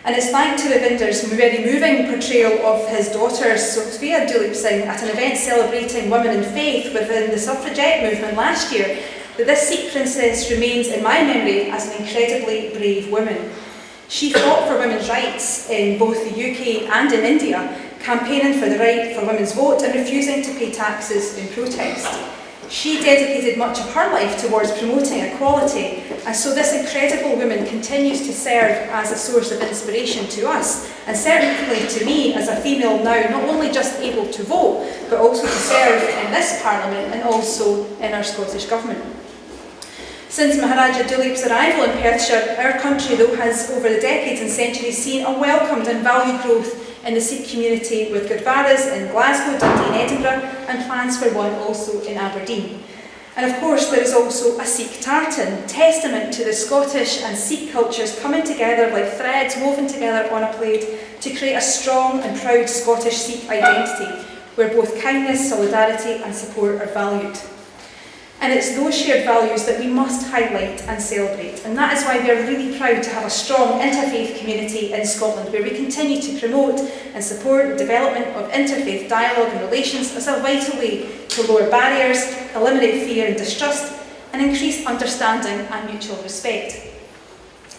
And it's thanks to Ravinder's very moving portrayal of his daughter Sophia Duleep Singh at an event celebrating women in faith within the suffragette movement last year that this Sikh princess remains in my memory as an incredibly brave woman. She fought for women's rights in both the UK and in India, campaigning for the right for women's vote and refusing to pay taxes in protest. She dedicated much of her life towards promoting equality, and so this incredible woman continues to serve as a source of inspiration to us, and certainly to me as a female now, not only just able to vote, but also to serve in this Parliament and also in our Scottish Government. Since Maharaja Duleep's arrival in Perthshire, our country, though, has over the decades and centuries seen a welcomed and valued growth in the Sikh community, with Gurdwaras in Glasgow, Dundee and Edinburgh, and plans for one also in Aberdeen. And of course there is also a Sikh tartan, testament to the Scottish and Sikh cultures coming together like threads woven together on a plate to create a strong and proud Scottish Sikh identity, where both kindness, solidarity and support are valued. And it's those shared values that we must highlight and celebrate. And that is why we are really proud to have a strong interfaith community in Scotland, where we continue to promote and support the development of interfaith dialogue and relations as a vital way to lower barriers, eliminate fear and distrust, and increase understanding and mutual respect.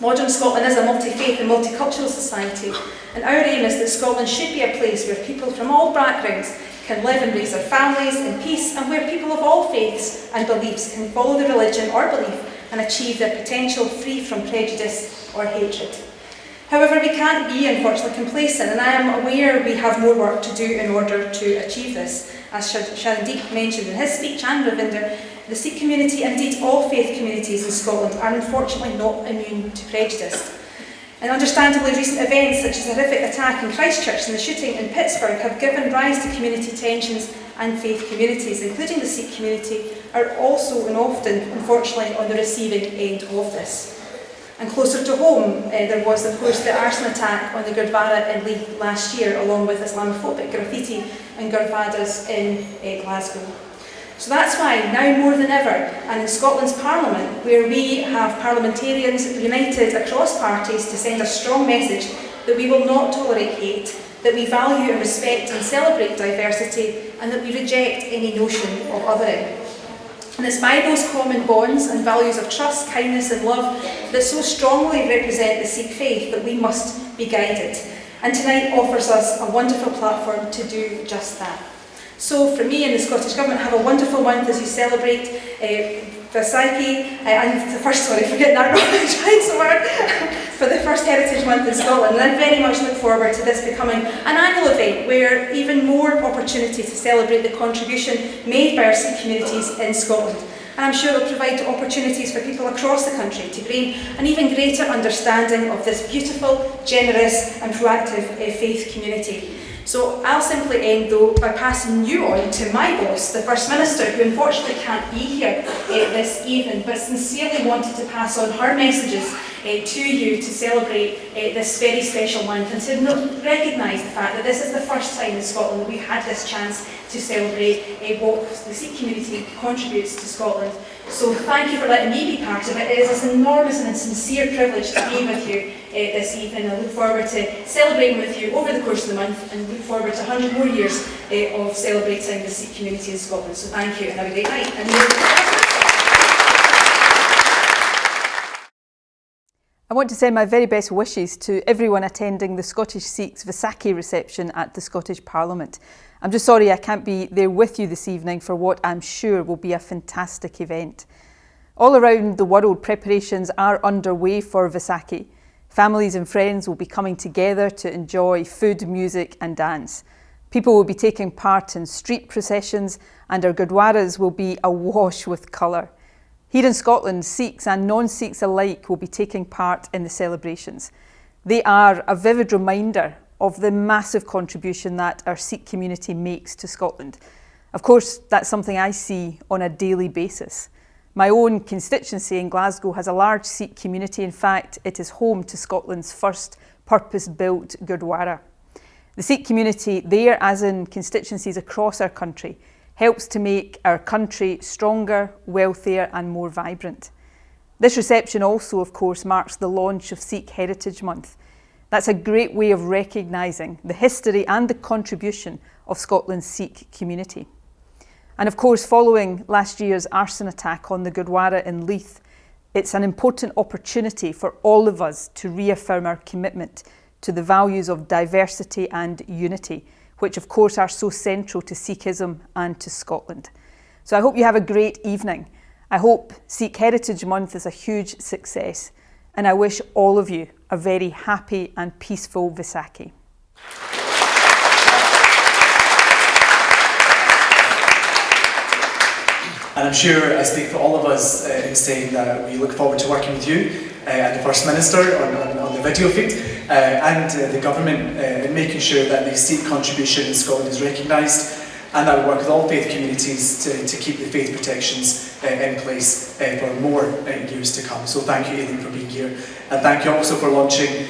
Modern Scotland is a multi-faith and multicultural society, and our aim is that Scotland should be a place where people from all backgrounds can live and raise their families in peace, and where people of all faiths and beliefs can follow their religion or belief and achieve their potential free from prejudice or hatred. However, we can't be, unfortunately, complacent, and I am aware we have more work to do in order to achieve this. As Sharandeep mentioned in his speech and Ravinder, the Sikh community, and indeed all faith communities in Scotland, are unfortunately not immune to prejudice. And understandably, recent events such as the horrific attack in Christchurch and the shooting in Pittsburgh have given rise to community tensions, and faith communities, including the Sikh community, are also and often, unfortunately, on the receiving end of this. And closer to home, there was, of course, the arson attack on the Gurdwara in Leith last year, along with Islamophobic graffiti and Gurdwaras in Glasgow. So that's why, now more than ever, and in Scotland's Parliament, where we have parliamentarians united across parties to send a strong message that we will not tolerate hate, that we value and respect and celebrate diversity, and that we reject any notion of othering. And it's by those common bonds and values of trust, kindness and love that so strongly represent the Sikh faith that we must be guided. And tonight offers us a wonderful platform to do just that. So for me and the Scottish Government, have a wonderful month as you celebrate Vaisakhi, and the first, forgetting that wrong, I'm trying so hard, for the first Heritage Month in Scotland. And I very much look forward to this becoming an annual event where even more opportunity to celebrate the contribution made by our Sikh communities in Scotland. and I'm sure it will provide opportunities for people across the country to gain an even greater understanding of this beautiful, generous and proactive faith community. So I'll simply end though by passing you on to my boss, the First Minister, who unfortunately can't be here this evening, but sincerely wanted to pass on her messages to you to celebrate this very special month and to recognise the fact that this is the first time in Scotland that we've had this chance to celebrate what the Sikh community contributes to Scotland. So thank you for letting me be part of it. It is an enormous and sincere privilege to be with you this evening. I look forward to celebrating with you over the course of the month and look forward to 100 more years of celebrating the Sikh community in Scotland. So thank you and have a great night. I want to send my very best wishes to everyone attending the Scottish Sikhs Vaisakhi reception at the Scottish Parliament. I'm just sorry I can't be there with you this evening for what I'm sure will be a fantastic event. All around the world, preparations are underway for Vaisakhi. Families and friends will be coming together to enjoy food, music and dance. People will be taking part in street processions and our gurdwaras will be awash with colour. Here in Scotland, Sikhs and non-Sikhs alike will be taking part in the celebrations. They are a vivid reminder of the massive contribution that our Sikh community makes to Scotland. Of course, that's something I see on a daily basis. My own constituency in Glasgow has a large Sikh community. In fact, it is home to Scotland's first purpose-built Gurdwara. The Sikh community there, as in constituencies across our country, helps to make our country stronger, wealthier and more vibrant. This reception also, of course, marks the launch of Sikh Heritage Month. That's a great way of recognising the history and the contribution of Scotland's Sikh community. And of course, following last year's arson attack on the Gurdwara in Leith, it's an important opportunity for all of us to reaffirm our commitment to the values of diversity and unity, which of course are so central to Sikhism and to Scotland. So I hope you have a great evening. I hope Sikh Heritage Month is a huge success, and I wish all of you a very happy and peaceful Vaisakhi. And I'm sure I speak for all of us in saying that we look forward to working with you and the First Minister on the video feed and the government in making sure that the Sikh contribution in Scotland is recognised, and that we work with all faith communities to keep the faith protections in place for more years to come. So thank you, Aileen, for being here. And thank you also for launching,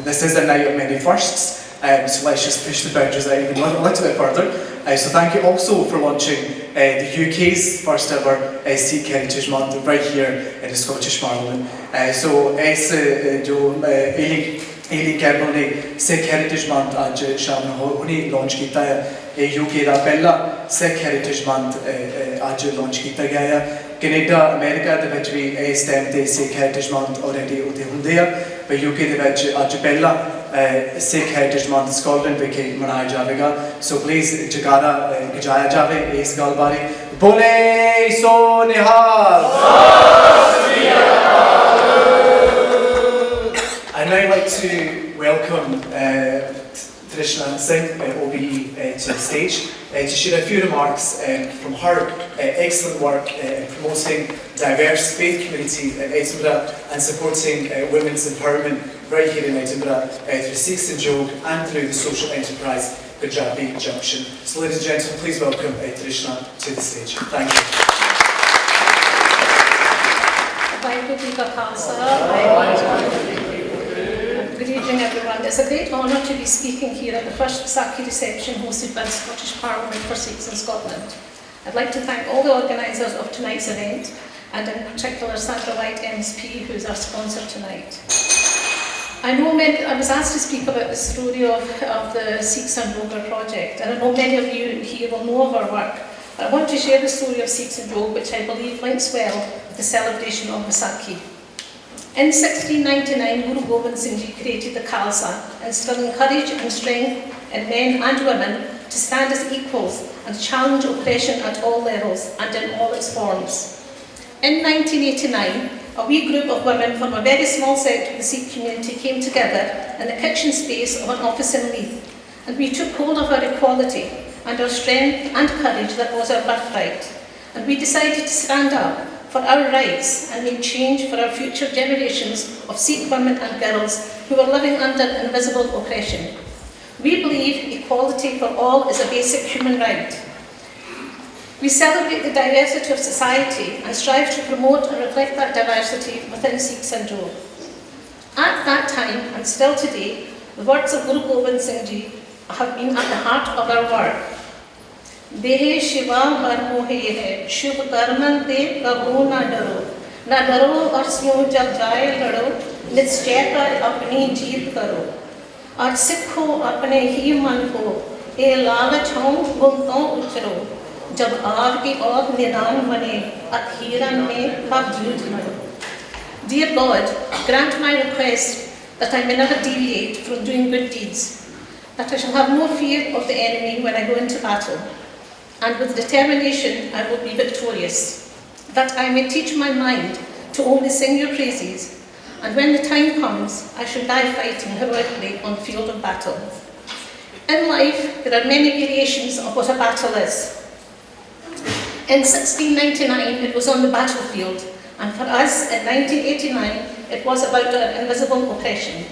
this is a night of many firsts, so let's just push the boundaries out even a little bit further. So thank you also for launching the UK's first ever Sikh Heritage Month right here in the Scottish Parliament. So Aileen Campbell ने Sikh Heritage Month आज शाम हुनी launch किया है। UK ਦਾ ਪਹਿਲਾ Sikh Heritage Month आज launch किया गया है। ਕੈਨੇਡਾ ਅਮਰੀਕਾ ਦੇ ਵਿੱਚ ਵੀ ਇਸ ਟਾਈਮ ਤੇ Sikh Heritage Month already ਉੱਥੇ ਹੁੰਦੇ ਆ, ਪਰ UK ਦੇ ਵਿੱਚ ਅੱਜ ਪਹਿਲਾ Sikh Heritage Month ਸਕਾਟਲੈਂਡ ਵਿਖੇ ਮਨਾਇਆ ਜਾਵੇਗਾ। ਸੋ ਪਲੀਜ਼ ਜਗਾਰਾ ਗਜਾਇਆ ਜਾਵੇ ਇਸ ਗੱਲ ਬਾਰੇ। ਬੋਲੇ ਸੋ ਨਿਹਾਲ। I'd now like to welcome Trishna Singh, OBE, to the stage to share a few remarks from her excellent work in promoting diverse faith community in Edinburgh and supporting women's empowerment right here in Edinburgh through Sikhs and Jog and through the social enterprise Punjabi Junction. So ladies and gentlemen, please welcome Trishna to the stage. Thank you. Good evening everyone. It's a great honour to be speaking here at the first Vaisakhi reception hosted by the Scottish Parliament for Sikhs in Scotland. I'd like to thank all the organisers of tonight's event, and in particular Sandra White MSP, who is our sponsor tonight. I was asked to speak about the story of the Sikhs and Yoga project, and I know many of you here will know of our work, but I want to share the story of Sikhs and Yoga, which I believe links well with the celebration of Vaisakhi. In 1699, Guru Gobind Singh Ji created the Khalsa, instilling courage and strength in men and women to stand as equals and challenge oppression at all levels and in all its forms. In 1989, a wee group of women from a very small sect of the Sikh community came together in the kitchen space of an office in Leith, and we took hold of our equality and our strength and courage that was our birthright. and we decided to stand up for our rights and make change for our future generations of Sikh women and girls who are living under invisible oppression. We believe equality for all is a basic human right. We celebrate the diversity of society and strive to promote and reflect that diversity within Sikh Sanjog. At that time, and still today, the words of Guru Gobind Singh Ji have been at the heart of our work. Dehe Shiva Marmohe hai, Shubh Karman de Kabhu na daro aur syon jab jaye lado, nischay kar apni jeet karo. और सिखो अपने ही मन को ए लालच हों गुमतों उचरो जब आपकी और निदान बने अखीरन में कब जूझ लड़ो. Dear Lord, grant my request that I may never deviate from doing good deeds, that I shall have no fear of the enemy when I go into battle, and with determination I will be victorious, that I may teach my mind to only sing your praises, and when the time comes, I shall die fighting heroically on the field of battle. In life, there are many variations of what a battle is. In 1699, it was on the battlefield, and for us, in 1989, it was about our invisible oppression.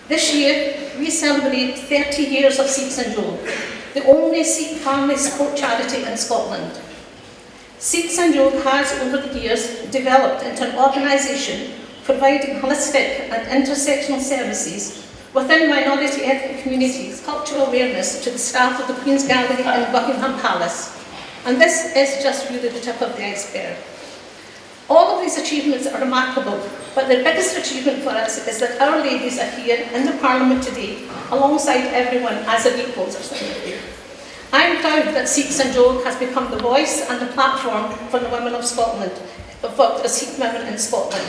This year, we celebrate 30 years of Sikh Sanjog, the only Sikh family support charity in Scotland. Sikh Sanjog has, over the years, developed into an organisation providing holistic and intersectional services within minority ethnic communities, cultural awareness to the staff of the Queen's Gallery in Buckingham Palace. And this is just really the tip of the iceberg. All of these achievements are remarkable, but the biggest achievement for us is that our ladies are here in the Parliament today, alongside everyone as of equals or something. I am proud that Sikh Sanjog has become the voice and the platform for the women of Scotland, for the Sikh women in Scotland.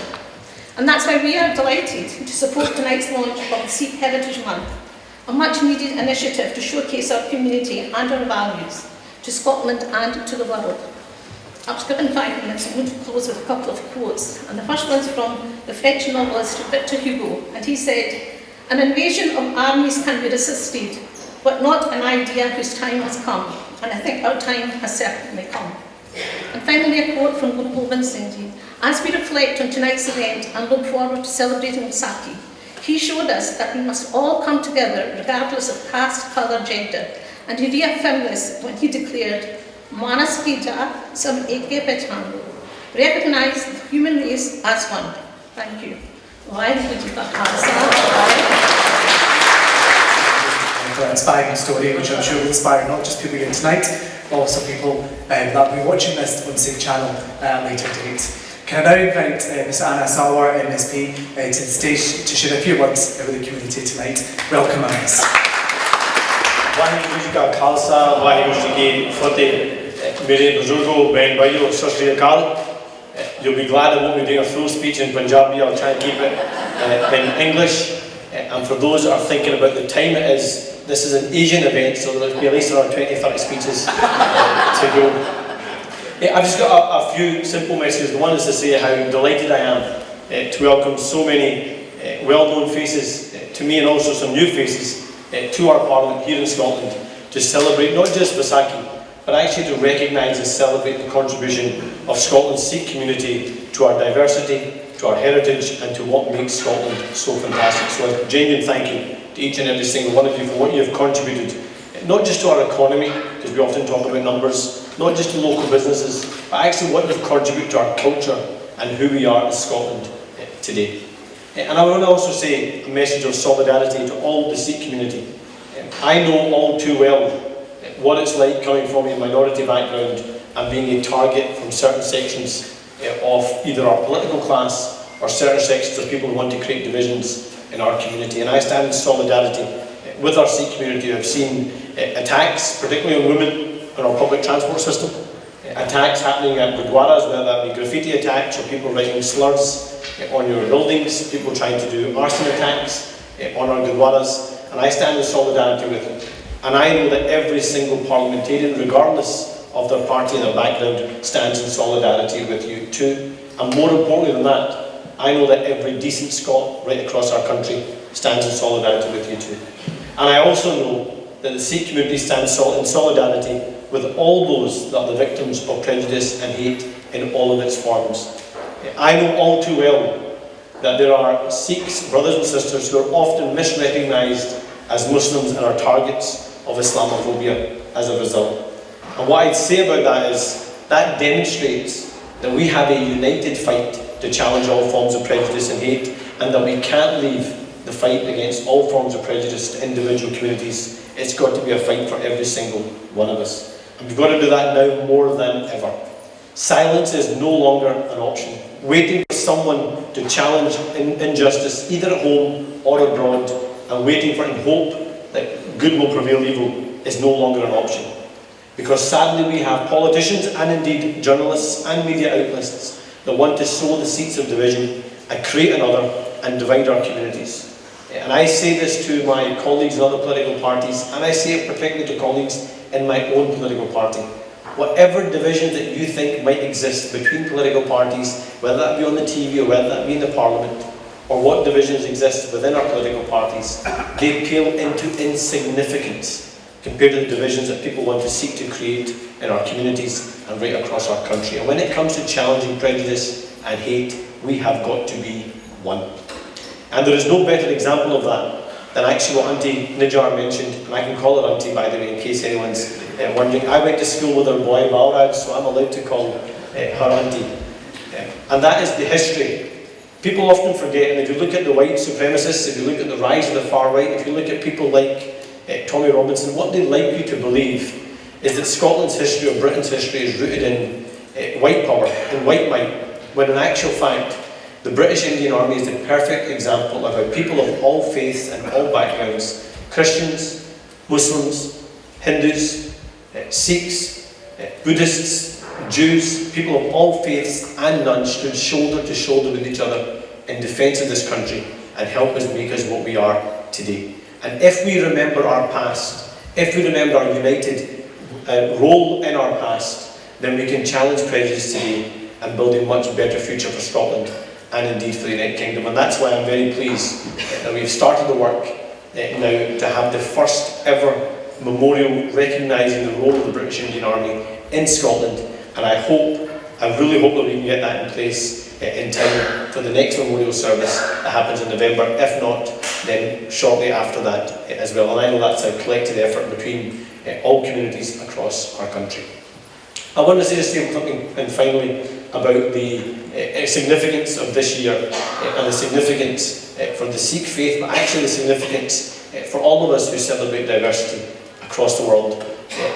And that's why we are delighted to support tonight's launch of the Sikh Heritage Month, a much needed initiative to showcase our community and our values to Scotland and to the world. I was given 5 minutes. I'm going to close with a couple of quotes. And the first one's from the French novelist Victor Hugo, and he said, "An invasion of armies can be resisted, but not an idea whose time has come." And I think our time has certainly come. And finally, a quote from Guru Gobind Singh Ji. As we reflect on tonight's event and look forward to celebrating Vaisakhi, he showed us that we must all come together regardless of caste, colour, gender. And he reaffirmed this when he declared, "Manas ki jaat sab ek ke pehchan lo." Recognize the human race as one. Thank you. Vaheguru Ji ka Khalsa. For an inspiring story, which I'm sure will inspire not just people here tonight, but also people that will be watching this on Sikh Channel later date. Can I now invite Ms Anna Salwar, MSP, to the stage to share a few words with the community tonight. Welcome, Anna. Waheguru ji का खालसा वाहिगुरु जी की फतेह मेरे बुजुर्गों बहन भाइयों सत श्री अकाल. You'll be glad I won't be doing a full speech in Punjabi. I'll try and keep it in English. And for those that are thinking about the time it is, this is an Asian event, so there'll be at least around 20-30 speeches to go. I've just got a few simple messages. The one is to say how delighted I am to welcome so many well-known faces to me, and also some new faces to our Parliament here in Scotland to celebrate not just Vaisakhi, but actually to recognise and celebrate the contribution of Scotland's Sikh community to our diversity, to our heritage, and to what makes Scotland so fantastic. So a genuine thank you to each and every single one of you for what you have contributed, not just to our economy, because we often talk about numbers, not just to local businesses, but actually what you've contributed to our culture and who we are as Scotland today. And I want to also say a message of solidarity to all the Sikh community. I know all too well what it's like coming from a minority background and being a target from certain sections of either our political class or certain sections of people who want to create divisions in our community. And I stand in solidarity with our Sikh community who have seen attacks, particularly on women in our public transport system, attacks happening at gurdwaras, whether that be graffiti attacks or people writing slurs on your buildings, people trying to do arson attacks on our gurdwaras, and I stand in solidarity with them. And I know that every single parliamentarian, regardless of their party and their background, stands in solidarity with you too. And more importantly than that, I know that every decent Scot right across our country stands in solidarity with you too. And I also know that the Sikh community stands in solidarity with all those that are the victims of prejudice and hate in all of its forms. I know all too well that there are Sikhs, brothers and sisters, who are often misrecognised as Muslims and are targets of Islamophobia as a result. And what I'd say about that is that demonstrates that we have a united fight to challenge all forms of prejudice and hate, and that we can't leave the fight against all forms of prejudice to individual communities. It's got to be a fight for every single one of us. And we've got to do that now more than ever. Silence is no longer an option. Waiting for someone to challenge injustice, either at home or abroad, and waiting for and hope that good will prevail evil is no longer an option. Because sadly we have politicians and indeed journalists and media outlets that want to sow the seeds of division and create another and divide our communities. And I say this to my colleagues in other political parties, and I say it particularly to colleagues in my own political party. Whatever division that you think might exist between political parties, whether that be on the TV or whether that be in the Parliament, or what divisions exist within our political parties, they pale into insignificance compared to the divisions that people want to seek to create in our communities and right across our country. And when it comes to challenging prejudice and hate, we have got to be one. And there is no better example of that than actually what Auntie Nijar mentioned, and I can call her Auntie by the way in case anyone's wondering. I went to school with her boy Balraj, so I'm allowed to call her Auntie. And that is the history. People often forget, and if you look at the white supremacists, if you look at the rise of the far right, if you look at people like Tommy Robinson, what they'd like you to believe is that Scotland's history or Britain's history is rooted in white power and white might, when in actual fact the British Indian Army is the perfect example of how people of all faiths and all backgrounds, Christians, Muslims, Hindus, Sikhs, Buddhists, Jews, people of all faiths and none stood shoulder to shoulder with each other in defence of this country and help us make us what we are today. And if we remember our past, if we remember our united role in our past, then we can challenge prejudice today and build a much better future for Scotland and indeed for the United Kingdom. And that's why I'm very pleased that we've started the work now to have the first ever memorial recognising the role of the British Indian Army in Scotland. And I really hope that we can get that in place in time for the next memorial service that happens in November. If not, then shortly after that as well. And I know that's a collective effort between all communities across our country. I want to say something, and finally, about the significance of this year and the significance for the Sikh faith, but actually the significance for all of us who celebrate diversity across the world.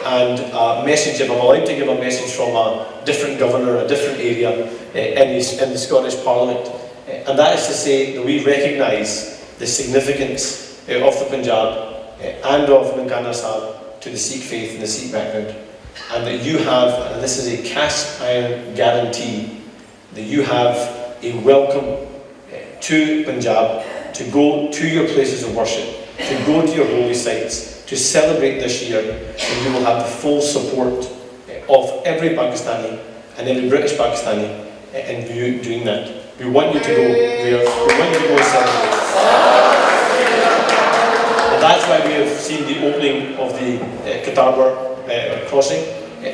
And a message, if I'm allowed to give a message from a different governor, a different area in the Scottish Parliament, and that is to say that we recognise the significance of the Punjab and of Nangana Sahib to the Sikh faith and the Sikh background, and that you have, and this is a cast iron guarantee, that you have a welcome to Punjab, to go to your places of worship, to go to your holy sites, to celebrate this year, and you will have the full support of every Pakistani and every British Pakistani in you doing that. We want you to go there, we want you to go and celebrate. And that's why we have seen the opening of the Qatar crossing.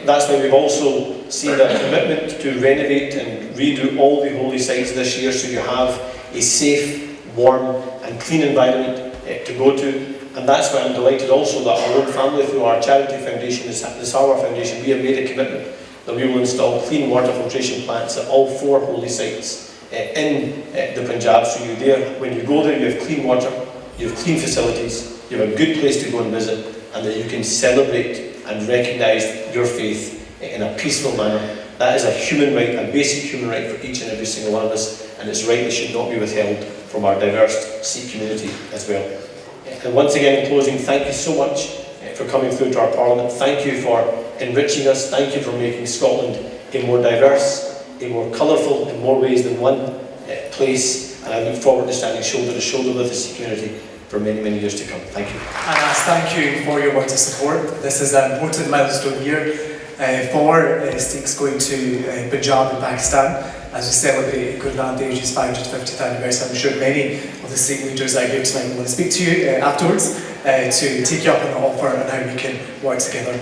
That's why we've also seen a commitment to renovate and redo all the holy sites this year, so you have a safe, warm and clean environment to go to. And that's why I'm delighted also that our own family, through our charity foundation, the Sarwar Foundation, we have made a commitment that we will install clean water filtration plants at all 4 holy sites in the Punjab. So you're there, when you go there, you have clean water, you have clean facilities, you have a good place to go and visit, and that you can celebrate and recognise your faith in a peaceful manner. That is a human right, a basic human right for each and every single one of us, and it's right that should not be withheld from our diverse Sikh community as well. And once again, in closing, thank you so much for coming through to our Parliament. Thank you for enriching us. Thank you for making Scotland a more diverse, a more colourful in more ways than one place. And I look forward to standing shoulder to shoulder with the Sikh community for many, many years to come. Thank you. Anas, thank you for your words of support. This is an important milestone year for Sikhs going to Punjab and Pakistan as we celebrate Guru Nanak Dev Ji's 550th anniversary. I'm sure many of the Sikh leaders I give tonight will speak to you afterwards to take you up on the offer and how we can work together.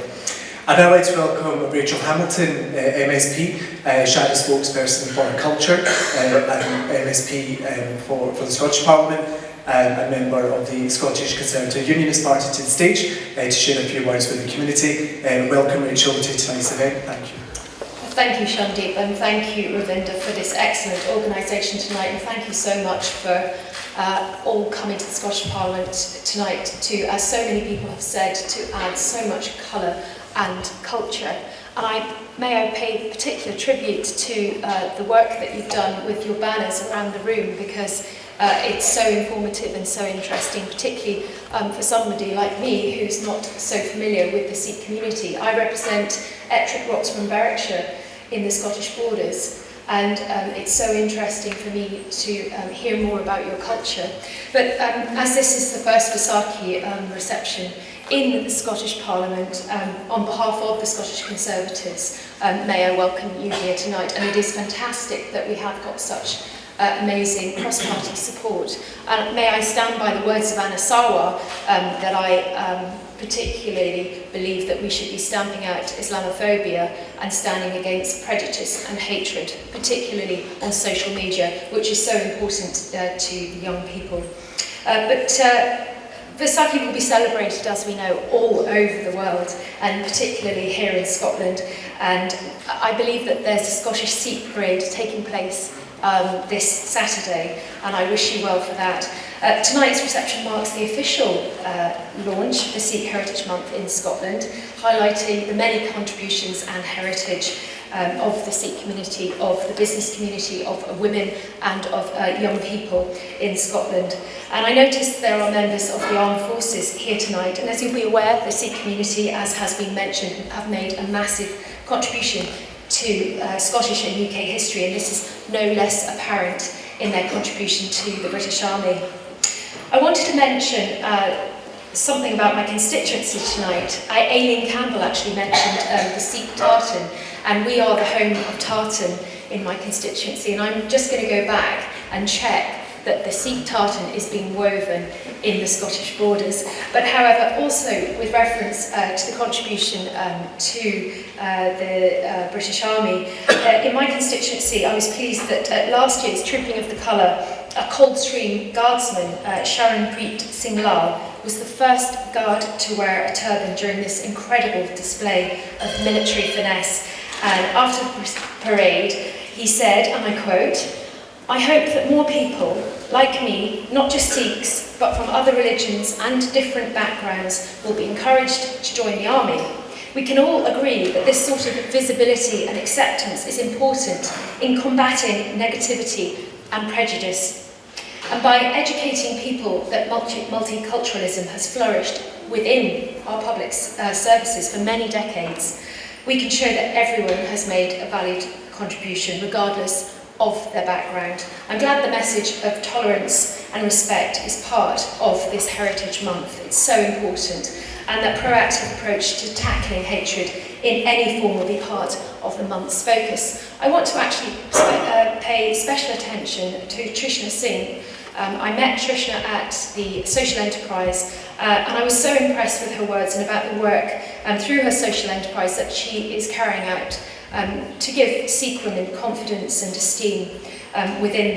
I'd now like to welcome Rachel Hamilton, MSP, Shadow Spokesperson for Culture, and MSP for the Scottish Parliament, and member of the Scottish Conservative Unionist Party, to the stage to share a few words with the community. Welcome, Rachel, to tonight's event. Thank you. Thank you, Shandeep, and thank you, Ravinda, for this excellent organisation tonight, and thank you so much for all coming to the Scottish Parliament tonight to, as so many people have said, to add so much colour and culture. And may I pay particular tribute to the work that you've done with your banners around the room, because it's so informative and so interesting, particularly for somebody like me who's not so familiar with the Sikh community. I represent Ettrick, Roxburgh, Berwickshire in the Scottish borders, and it's so interesting for me to hear more about your culture. But as this is the first Vaisakhi reception in the Scottish Parliament, on behalf of the Scottish Conservatives, may I welcome you here tonight. And it is fantastic that we have got such amazing cross-party support. And may I stand by the words of Anna Sarwar, that I particularly believe that we should be stamping out Islamophobia and standing against prejudice and hatred, particularly on social media, which is so important to the young people. But Vaisakhi will be celebrated, as we know, all over the world, and particularly here in Scotland. And I believe that there's a Scottish Sikh parade taking place this Saturday, and I wish you well for that. Tonight's reception marks the official launch of the Sikh Heritage Month in Scotland, highlighting the many contributions and heritage of the Sikh community, of the business community, of women and of young people in Scotland. And I noticed there are members of the armed forces here tonight, and as you'll be aware, the Sikh community, as has been mentioned, have made a massive contribution to Scottish and UK history, and this is no less apparent in their contribution to the British Army. I wanted to mention something about my constituency tonight. Aileen Campbell actually mentioned the Sikh tartan, and we are the home of tartan in my constituency, and I'm just going to go back and check that the Sikh tartan is being woven in the Scottish borders. But however, also with reference to the contribution to the British Army, in my constituency I was pleased that at last year's Trooping of the Colour, a Coldstream Guardsman, Sharanpreet Singh Lal, was the first guard to wear a turban during this incredible display of military finesse. And after the parade, he said, and I quote, "I hope that more people, like me, not just Sikhs, but from other religions and different backgrounds, will be encouraged to join the army. We can all agree that this sort of visibility and acceptance is important in combating negativity and prejudice. And by educating people that multiculturalism has flourished within our public services for many decades, we can show that everyone has made a valued contribution, regardless of their background. I'm glad the message of tolerance and respect is part of this Heritage Month. It's so important, and that proactive approach to tackling hatred in any form will be part of the month's focus. I want to actually pay special attention to Trishna Singh. I met Trishna at the social enterprise, and I was so impressed with her words and about the work through her social enterprise that she is carrying out to give Sikh women confidence and esteem within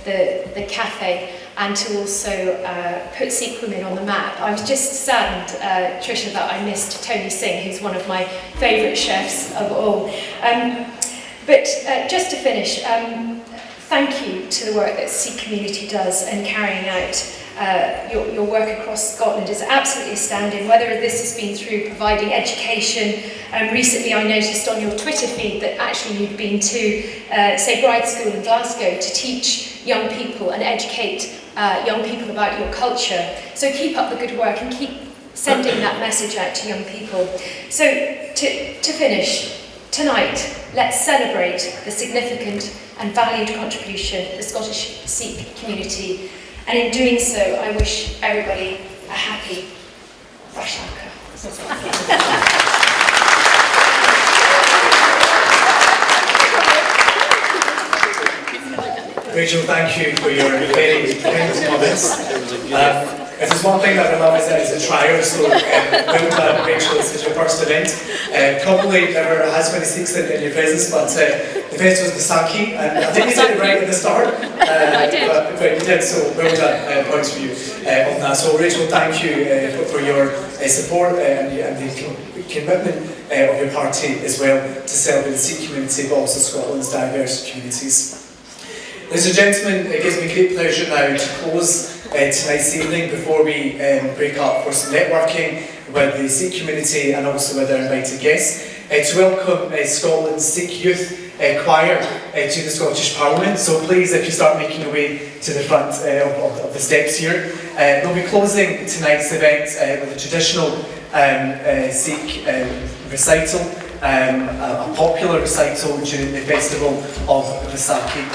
the cafe, and to also put Sikh women on the map. I was just saddened, Trisha, that I missed Tony Singh, who's one of my favourite chefs of all. But just to finish, thank you to the work that the Sikh community does and carrying out. Your work across Scotland is absolutely astounding, whether this has been through providing education. Recently I noticed on your Twitter feed that actually you've been to, say, Bride School in Glasgow to teach young people and educate young people about your culture. So keep up the good work and keep sending that message out to young people. So to finish, tonight, let's celebrate the significant and valued contribution of the Scottish Sikh community. And in doing so, I wish everybody a happy Vaisakhi. Rachel, thank you for your very kind comments. If there's one thing that I love is that it's a trier, so well done, Rachel, this is your first event. Probably never has many Sikhs in your presence, but the best was Vaisakhi, and I think you did it right at the start. I did. But you did, so well done, points for you on that. So Rachel, thank you for your support and the commitment of your party as well to celebrate the Sikh community, but also Scotland's diverse communities. Ladies and gentlemen, it gives me great pleasure now to close tonight's evening before we break up for some networking with the Sikh community and also with our invited guests, to welcome Scotland's Sikh Youth Choir to the Scottish Parliament. So please, if you start making your way to the front of the steps here. They'll be closing tonight's event with a traditional Sikh recital, a popular recital during the festival of Vaisakhi.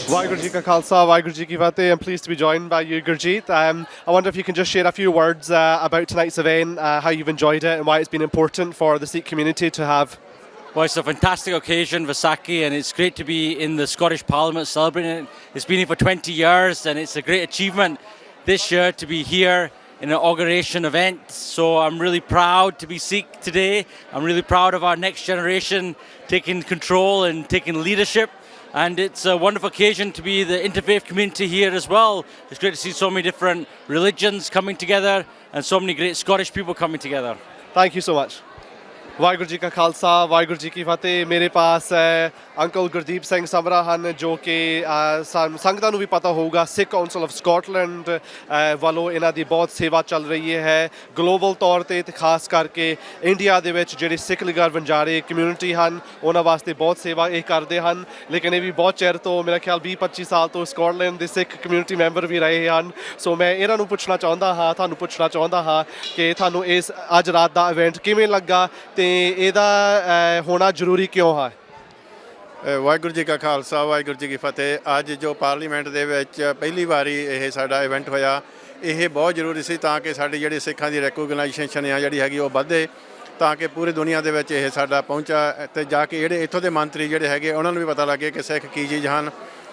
Vaheguru Ji Ka Khalsa, Vaheguru Ji Ki Fateh. I'm pleased to be joined by you, Gurjeet. I wonder if you can just share a few words about tonight's event, how you've enjoyed it and why it's been important for the Sikh community to have. Well, it's a fantastic occasion, Vaisakhi, and it's great to be in the Scottish Parliament celebrating it. It's been here for 20 years and it's a great achievement this year to be here in an inauguration event. So I'm really proud to be Sikh today. I'm really proud of our next generation taking control and taking leadership. And it's a wonderful occasion to be the interfaith community here as well. It's great to see so many different religions coming together and so many great Scottish people coming together. Thank you so much. Waheguru ji ਕਾ ਖਾਲਸਾ ਵਾਹਿਗੁਰੂ ਜੀ ਕੀ ਫਤਿਹ। ਮੇਰੇ ਪਾਸ uncle Gurdeep Singh ਸਮਰਾ ਹਨ ਜੋ ਕਿ ਸੰਗਤਾਂ ਨੂੰ ਵੀ ਪਤਾ ਹੋਊਗਾ ਸਿੱਖ council of Scotland ਵੱਲੋਂ ਇਹਨਾਂ ਦੀ ਬਹੁਤ ਸੇਵਾ ਚੱਲ ਰਹੀ ਹੈ ਗਲੋਬਲ ਤੌਰ ਤੇ ਖਾਸ ਕਰਕੇ ਇੰਡੀਆ ਦੇ ਵਿੱਚ ਜਿਹੜੇ ਸਿੱਖ ਲੀਗਰ ਵਣਜਾਰੇ ਕਮਿਊਨਿਟੀ ਹਨ ਉਹਨਾਂ ਵਾਸਤੇ ਬਹੁਤ ਸੇਵਾ ਇਹ ਕਰਦੇ ਹਨ। ਲੇਕਿਨ ਇਹ ਵੀ ਬਹੁਤ ਚਿਰ ਤੋਂ ਮੇਰਾ ਖਿਆਲ 20-25 ਸਾਲ ਤੋਂ ਸਕਾਟਲੈਂਡ ਦੇ ਸਿੱਖ ਕਮਿਊਨਿਟੀ ਮੈਂਬਰ ਵੀ ਰਹੇ ਹਨ। ਸੋ ਮੈਂ ਇਹਨਾਂ ਨੂੰ ਪੁੱਛਣਾ ਚਾਹੁੰਦਾ ਹਾਂ ਤੁਹਾਨੂੰ ਪੁੱਛਣਾ ਚਾਹੁੰਦਾ ਹਾਂ ਕਿ ਤੁਹਾਨੂੰ ਇਸ ਅੱਜ ਰਾਤ ਦਾ ਇਵੈਂਟ ਕਿਵੇਂ ਲੱਗਾ ਤੇ ਇਹਦਾ ਹੋਣਾ ਜ਼ਰੂਰੀ ਕਿਉਂ ਹੈ? ਵਾਹਿਗੁਰੂ ਜੀ ਕਾ ਖਾਲਸਾ ਵਾਹਿਗੁਰੂ ਜੀ ਕੀ ਫਤਿਹ। ਅੱਜ ਜੋ ਪਾਰਲੀਮੈਂਟ ਦੇ ਵਿੱਚ ਪਹਿਲੀ ਵਾਰੀ ਇਹ ਸਾਡਾ ਇਵੈਂਟ ਹੋਇਆ ਇਹ ਬਹੁਤ ਜ਼ਰੂਰੀ ਸੀ ਤਾਂ ਕਿ ਸਾਡੀ ਜਿਹੜੀ ਸਿੱਖਾਂ ਦੀ ਰੈਕੋਗਨਾਈਜੇਸ਼ਨ ਆ ਜਿਹੜੀ ਹੈਗੀ ਉਹ ਵਧੇ ਤਾਂ ਕਿ ਪੂਰੀ ਦੁਨੀਆ ਦੇ ਵਿੱਚ ਇਹ ਸਾਡਾ ਪਹੁੰਚਾ ਅਤੇ ਜਾ ਕੇ ਜਿਹੜੇ ਇੱਥੋਂ ਦੇ ਮੰਤਰੀ ਜਿਹੜੇ ਹੈਗੇ ਉਹਨਾਂ ਨੂੰ ਵੀ ਪਤਾ ਲੱਗੇ ਕਿ ਸਿੱਖ ਕੀ ਚੀਜ਼ ਹਨ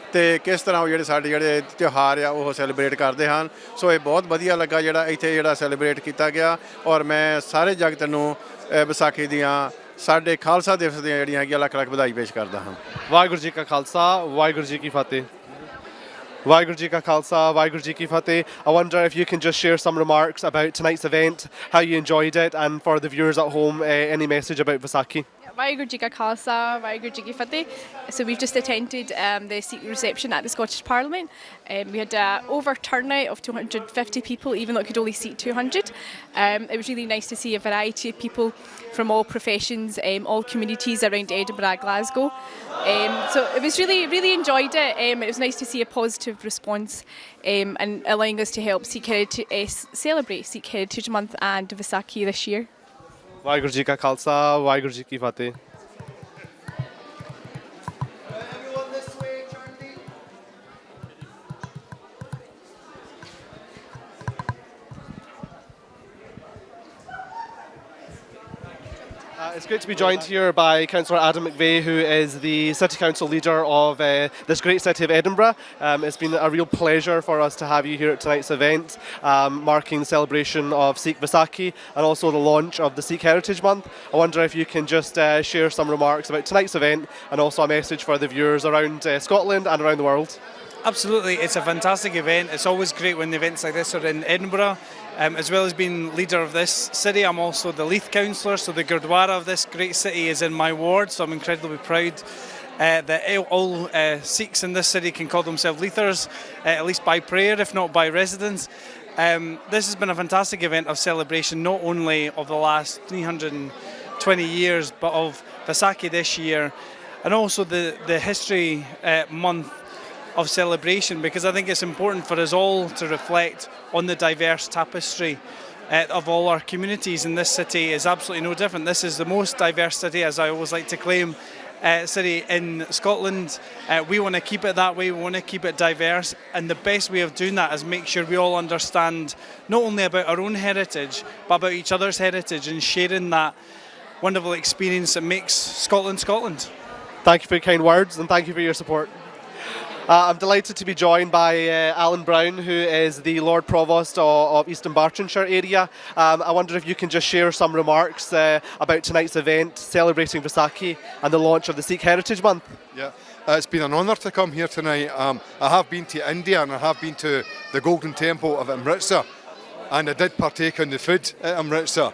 ਅਤੇ ਕਿਸ ਤਰ੍ਹਾਂ ਉਹ ਜਿਹੜੇ ਤਿਉਹਾਰ ਆ ਉਹ ਸੈਲੀਬ੍ਰੇਟ ਕਰਦੇ ਹਨ। ਸੋ ਇਹ ਬਹੁਤ ਵਧੀਆ ਲੱਗਾ ਜਿਹੜਾ ਇੱਥੇ ਜਿਹੜਾ ਸੈਲੀਬ੍ਰੇਟ ਕੀਤਾ ਗਿਆ ਔਰ ਮੈਂ ਸਾਰੇ ਜਗਤ ਨੂੰ ਵਿਸਾਖੀ ਦੀਆਂ ਸਾਡੇ ਖਾਲਸਾ ਦਿਵਸ ਦੀਆਂ ਜਿਹੜੀਆਂ ਹੈਗੀਆਂ ਲੱਖ ਲੱਖ ਵਧਾਈ ਪੇਸ਼ ਕਰਦਾ ਹਾਂ। ਵਾਹਿਗੁਰੂ ਜੀ ਕਾ ਖਾਲਸਾ ਵਾਹਿਗੁਰੂ ਜੀ ਕੀ ਫਤਿਹ। ਵਾਹਿਗੁਰੂ ਜੀ ਕਾ ਖਾਲਸਾ ਵਾਹਿਗੁਰੂ ਜੀ ਕੀ ਫਤਿਹ। I wonder if you can just share some remarks about tonight's event, how you enjoyed it, and for the viewers at home, any message about Vaisakhi? Vaheguru Ji Ka Khalsa, Vaheguru Ji Ki Fateh. So we've just attended the Sikh reception at the Scottish Parliament. We had over turnout of 250 people, even though it could only seat 200. It was really nice to see a variety of people from all professions, all communities around Edinburgh, Glasgow. So it was really enjoyed it. It was nice to see a positive response and allowing us to help celebrate Sikh Heritage Month and Vaisakhi this year. Waheguru ji ਕਾ ਖਾਲਸਾ ਵਾਹਿਗੁਰੂ ਜੀ ਕੀ ਫਤਿਹ। It's great to be joined here by Councillor Adam McVeigh, who is the City Council leader of this great city of Edinburgh. It's been a real pleasure for us to have you here at tonight's event, marking the celebration of Sikh Vaisakhi and also the launch of the Sikh Heritage Month. I wonder if you can just share some remarks about tonight's event and also a message for the viewers around Scotland and around the world. Absolutely, it's a fantastic event. It's always great when events like this are in Edinburgh. As well as being leader of this city, I'm also the Leith councillor, so the Gurdwara of this great city is in my ward, so I'm incredibly proud that all Sikhs in this city can call themselves Leithers, at least by prayer, if not by residence. This has been a fantastic event of celebration, not only of the last 320 years, but of Vaisakhi this year, and also the History Month of celebration, because I think it's important for us all to reflect on the diverse tapestry of all our communities, and this city is absolutely no different. This is the most diverse city, as I always like to claim, city in Scotland. We want to keep it that way, we want to keep it diverse, and the best way of doing that is make sure we all understand not only about our own heritage, but about each other's heritage and sharing that wonderful experience that makes Scotland Scotland. Thank you for your kind words and thank you for your support. I'm delighted to be joined by Alan Brown, who is the Lord Provost of Eastern Bartonshire area. I wonder if you can just share some remarks about tonight's event celebrating Vaisakhi and the launch of the Sikh Heritage Month. Yeah, it's been an honour to come here tonight. I have been to India and I have been to the Golden Temple of Amritsar, and I did partake in the food at Amritsar.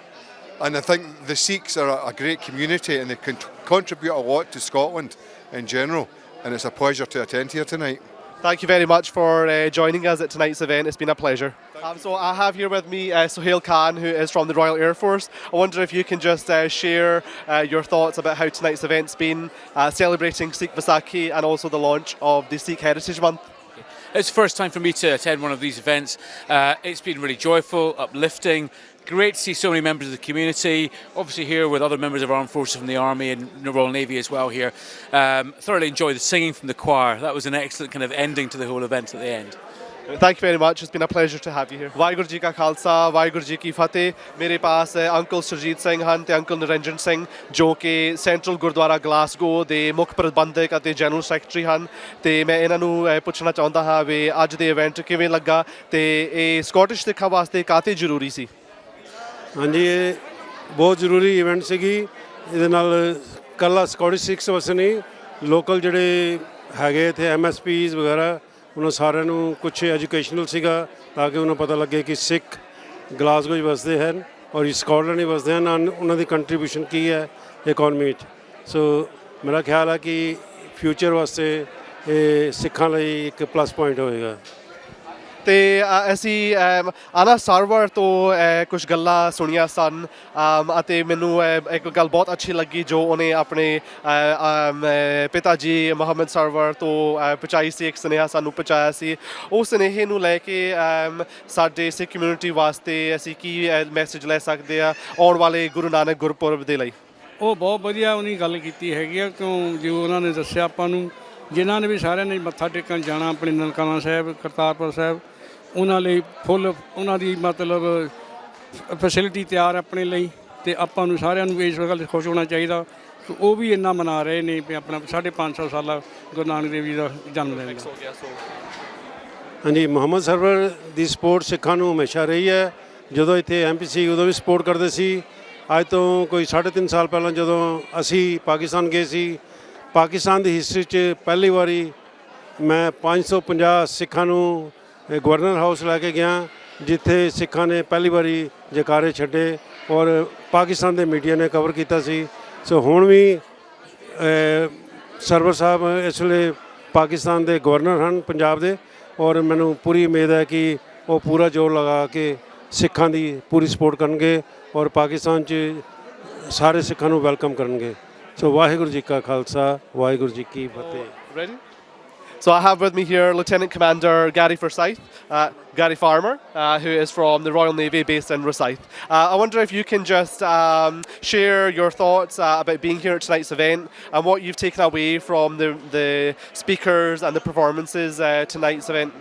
And I think the Sikhs are a great community and they can contribute a lot to Scotland in general. And it's a pleasure to attend here tonight. Thank you very much for joining us at tonight's event. It's been a pleasure. So I have here with me Sohail Khan, who is from the Royal Air Force. I wonder if you can just share your thoughts about how tonight's event's been, celebrating Sikh Vaisakhi and also the launch of the Sikh Heritage Month. It's the first time for me to attend one of these events. It's been really joyful, uplifting. Great to see so many members of the community, obviously here with other members of armed forces from the Army and the Royal Navy as well here. Thoroughly enjoyed the singing from the choir. That was an excellent kind of ending to the whole event at the end. Thank you very much. It's been a pleasure to have you here. Vaheguru Ji Ka Khalsa, Vaheguru Ji Ki Fateh. मेरे पास uncle Surjit Singh ਹਨ ਤੇ uncle ਨਿਰੰਜਨ ਸਿੰਘ ਜੋ ਕਿ central Gurdwara Glasgow ਦੇ ਮੁੱਖ ਪ੍ਰਬੰਧਕ ਅਤੇ general secretary ਹਨ ਤੇ ਮੈਂ ਇਹਨਾਂ ਨੂੰ ਪੁੱਛਣਾ ਚਾਹੁੰਦਾ ਹਾਂ ਵੀ ਅੱਜ ਦੇ ਇਵੈਂਟ ਕਿਵੇਂ ਲੱਗਾ ਤੇ ਇਹ ਸਕਾਟਿਸ਼ ਸਿੱਖਾਂ ਵਾਸਤੇ ਕਾਹਤੇ ਜ਼ਰੂਰੀ ਸੀ? ਹਾਂਜੀ, ਇਹ ਬਹੁਤ ਜ਼ਰੂਰੀ ਇਵੈਂਟ ਸੀਗੀ। ਇਹਦੇ ਨਾਲ ਕੱਲਾ ਸਕਾਟਿਸ਼ ਸਿੱਖਸ ਵਾਸਤੇ ਨਹੀਂ, ਲੋਕਲ ਜਿਹੜੇ ਹੈਗੇ ਇੱਥੇ MSPs ਵਗੈਰਾ ਉਹਨਾਂ ਸਾਰਿਆਂ ਨੂੰ ਕੁਛ ਐਜੂਕੇਸ਼ਨਲ ਸੀਗਾ ਤਾਂ ਕਿ ਉਹਨਾਂ ਨੂੰ ਪਤਾ ਲੱਗੇ ਕਿ ਸਿੱਖ ਗਲਾਸਗੋ 'ਚ ਵਸਦੇ ਹਨ ਔਰ ਸਕਾਟਲੈਂਡ ਹੀ ਵਸਦੇ ਹਨ, ਉਹਨਾਂ ਦੀ ਕੰਟਰੀਬਿਊਸ਼ਨ ਕੀ ਹੈ ਇਕੋਨਮੀ 'ਚ। ਸੋ ਮੇਰਾ ਖਿਆਲ ਹੈ ਕਿ ਫਿਊਚਰ ਵਾਸਤੇ ਇਹ ਸਿੱਖਾਂ ਲਈ ਇੱਕ ਪਲੱਸ ਪੁਆਇੰਟ ਹੋਏਗਾ। ਤੇ ਅਸੀਂ ਆਨਾ ਸਰਵਰ ਤੋਂ ਕੁਝ ਗੱਲਾਂ ਸੁਣੀਆਂ ਸਨ ਅਤੇ ਮੈਨੂੰ ਇੱਕ ਗੱਲ ਬਹੁਤ ਅੱਛੀ ਲੱਗੀ ਜੋ ਉਹਨੇ ਆਪਣੇ ਪਿਤਾ ਜੀ ਮੁਹੰਮਦ ਸਰਵਰ ਤੋਂ ਪਹੁੰਚਾਈ ਸੀ, ਇੱਕ ਸੁਨੇਹਾ ਸਾਨੂੰ ਪਹੁੰਚਾਇਆ ਸੀ। ਉਸ ਸੁਨੇਹੇ ਨੂੰ ਲੈ ਕੇ ਸਾਡੇ ਸਿੱਖ ਕਮਿਊਨਿਟੀ ਵਾਸਤੇ ਅਸੀਂ ਕੀ ਮੈਸੇਜ ਲੈ ਸਕਦੇ ਆ ਆਉਣ ਵਾਲੇ ਗੁਰੂ ਨਾਨਕ ਗੁਰਪੁਰਬ ਦੇ ਲਈ? ਉਹ ਬਹੁਤ ਵਧੀਆ ਉਹਨੇ ਗੱਲ ਕੀਤੀ ਹੈਗੀ ਆ, ਕਿਉਂ ਜੋ ਉਹਨਾਂ ਨੇ ਦੱਸਿਆ ਆਪਾਂ ਨੂੰ, ਜਿਨ੍ਹਾਂ ਨੇ ਵੀ ਸਾਰਿਆਂ ਨੇ ਮੱਥਾ ਟੇਕਣ ਜਾਣਾ ਆਪਣੇ ਨਨਕਾਣਾ ਸਾਹਿਬ, ਕਰਤਾਰਪੁਰ ਸਾਹਿਬ, ਉਹਨਾਂ ਲਈ ਫੁੱਲ ਉਹਨਾਂ ਦੀ ਮਤਲਬ ਫੈਸਿਲਿਟੀ ਤਿਆਰ ਆਪਣੇ ਲਈ, ਅਤੇ ਆਪਾਂ ਨੂੰ ਸਾਰਿਆਂ ਨੂੰ ਇਸ ਗੱਲ ਖੁਸ਼ ਹੋਣਾ ਚਾਹੀਦਾ ਕਿ ਉਹ ਵੀ ਇੰਨਾ ਮਨਾ ਰਹੇ ਨੇ ਵੀ ਆਪਣਾ 550 ਸਾਲਾ ਗੁਰੂ ਨਾਨਕ ਦੇਵ ਜੀ ਦਾ ਜਨਮ ਦਿਨ। ਹਾਂਜੀ, ਮੁਹੰਮਦ ਸਰਵਰ ਦੀ ਸਪੋਰਟ ਸਿੱਖਾਂ ਨੂੰ ਹਮੇਸ਼ਾ ਰਹੀ ਹੈ। ਜਦੋਂ ਇੱਥੇ MP ਸੀ ਉਦੋਂ ਵੀ ਸਪੋਰਟ ਕਰਦੇ ਸੀ। ਅੱਜ ਤੋਂ ਕੋਈ 3.5 ਸਾਲ ਪਹਿਲਾਂ ਜਦੋਂ ਅਸੀਂ ਪਾਕਿਸਤਾਨ ਗਏ ਸੀ, ਪਾਕਿਸਤਾਨ ਦੀ ਹਿਸਟਰੀ 'ਚ ਪਹਿਲੀ ਵਾਰੀ ਮੈਂ 550 ਸਿੱਖਾਂ ਨੂੰ ਗਵਰਨਰ ਹਾਊਸ ਲੈ ਕੇ ਗਿਆ, ਜਿੱਥੇ ਸਿੱਖਾਂ ਨੇ ਪਹਿਲੀ ਵਾਰੀ ਜੈਕਾਰੇ ਛੱਡੇ ਔਰ ਪਾਕਿਸਤਾਨ ਦੇ ਮੀਡੀਆ ਨੇ ਕਵਰ ਕੀਤਾ ਸੀ। ਸੋ ਹੁਣ ਵੀ ਸਰਵਰ ਸਾਹਿਬ ਇਸ ਵੇਲੇ ਪਾਕਿਸਤਾਨ ਦੇ ਗਵਰਨਰ ਹਨ ਪੰਜਾਬ ਦੇ, ਔਰ ਮੈਨੂੰ ਪੂਰੀ ਉਮੀਦ ਹੈ ਕਿ ਉਹ ਪੂਰਾ ਜ਼ੋਰ ਲਗਾ ਕੇ ਸਿੱਖਾਂ ਦੀ ਪੂਰੀ ਸਪੋਰਟ ਕਰਨਗੇ ਔਰ ਪਾਕਿਸਤਾਨ 'ਚ ਸਾਰੇ ਸਿੱਖਾਂ ਨੂੰ ਵੈਲਕਮ ਕਰਨਗੇ। ਸੋ ਵਾਹਿਗੁਰੂ ਜੀ ਕਾ ਖਾਲਸਾ, ਵਾਹਿਗੁਰੂ ਜੀ ਕੀ ਫਤਿਹ। So I have with me here Lieutenant Commander Gary Forsyth, Gary Farmer, who is from the Royal Navy based in Rosyth. I wonder if you can just share your thoughts about being here at tonight's event and what you've taken away from the speakers and the performances tonight's event.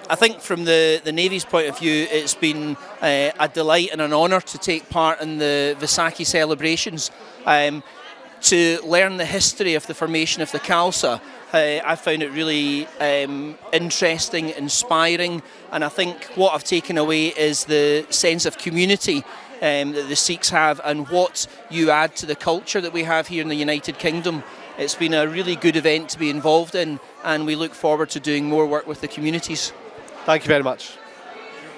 I think from the Navy's point of view, it's been a delight and an honour to take part in the Vaisakhi celebrations, to learn the history of the formation of the Khalsa. I found it really interesting, inspiring, and I think what I've taken away is the sense of community that the Sikhs have and what you add to the culture that we have here in the United Kingdom. It's been a really good event to be involved in, and we look forward to doing more work with the communities. Thank you very much.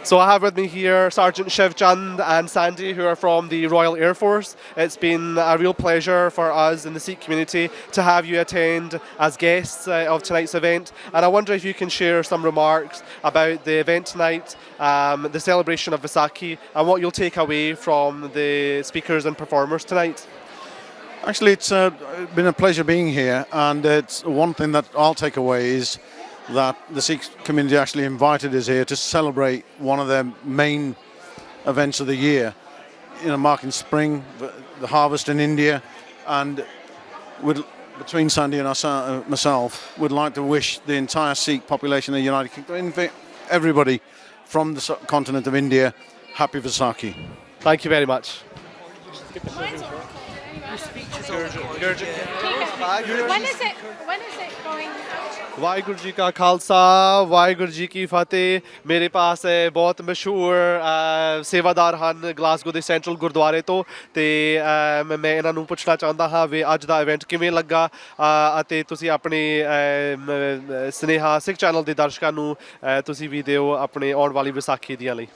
So I have with me here Sergeant Shiv Chand and Sandy, who are from the Royal Air Force. It's been a real pleasure for us in the Sikh community to have you attend as guests of tonight's event. And I wonder if you can share some remarks about the event tonight, the celebration of Vaisakhi, and what you'll take away from the speakers and performers tonight. Actually, it's been a pleasure being here, and it's one thing that I'll take away is that the Sikh community actually invited us here to celebrate one of their main events of the year, marking spring, the harvest in India, and between Sandy and myself, would like to wish the entire Sikh population of the United Kingdom, everybody from the continent of India, happy Vaisakhi. Thank you very much. When is it going? Waheguru ji ਕਾ ਖਾਲਸਾ, ਵਾਹਿਗੁਰੂ ਜੀ ਕੀ ਫਤਿਹ। ਮੇਰੇ ਪਾਸ ਬਹੁਤ ਮਸ਼ਹੂਰ ਸੇਵਾਦਾਰ ਹਨ Glasgow ਦੇ central ਗੁਰਦੁਆਰੇ ਤੋਂ, ਅਤੇ ਮੈਂ ਇਹਨਾਂ ਨੂੰ ਪੁੱਛਣਾ ਚਾਹੁੰਦਾ ਹਾਂ ਵੀ ਅੱਜ ਦਾ ਇਵੈਂਟ ਕਿਵੇਂ ਲੱਗਾ ਅਤੇ ਤੁਸੀਂ ਆਪਣੇ ਸੁਨੇਹਾ ਸਿੱਖ ਚੈਨਲ ਦੇ ਦਰਸ਼ਕਾਂ ਨੂੰ ਤੁਸੀਂ ਵੀ ਦਿਓ ਆਪਣੇ ਆਉਣ ਵਾਲੀ ਵਿਸਾਖੀ ਦੀਆਂ ਲਈ।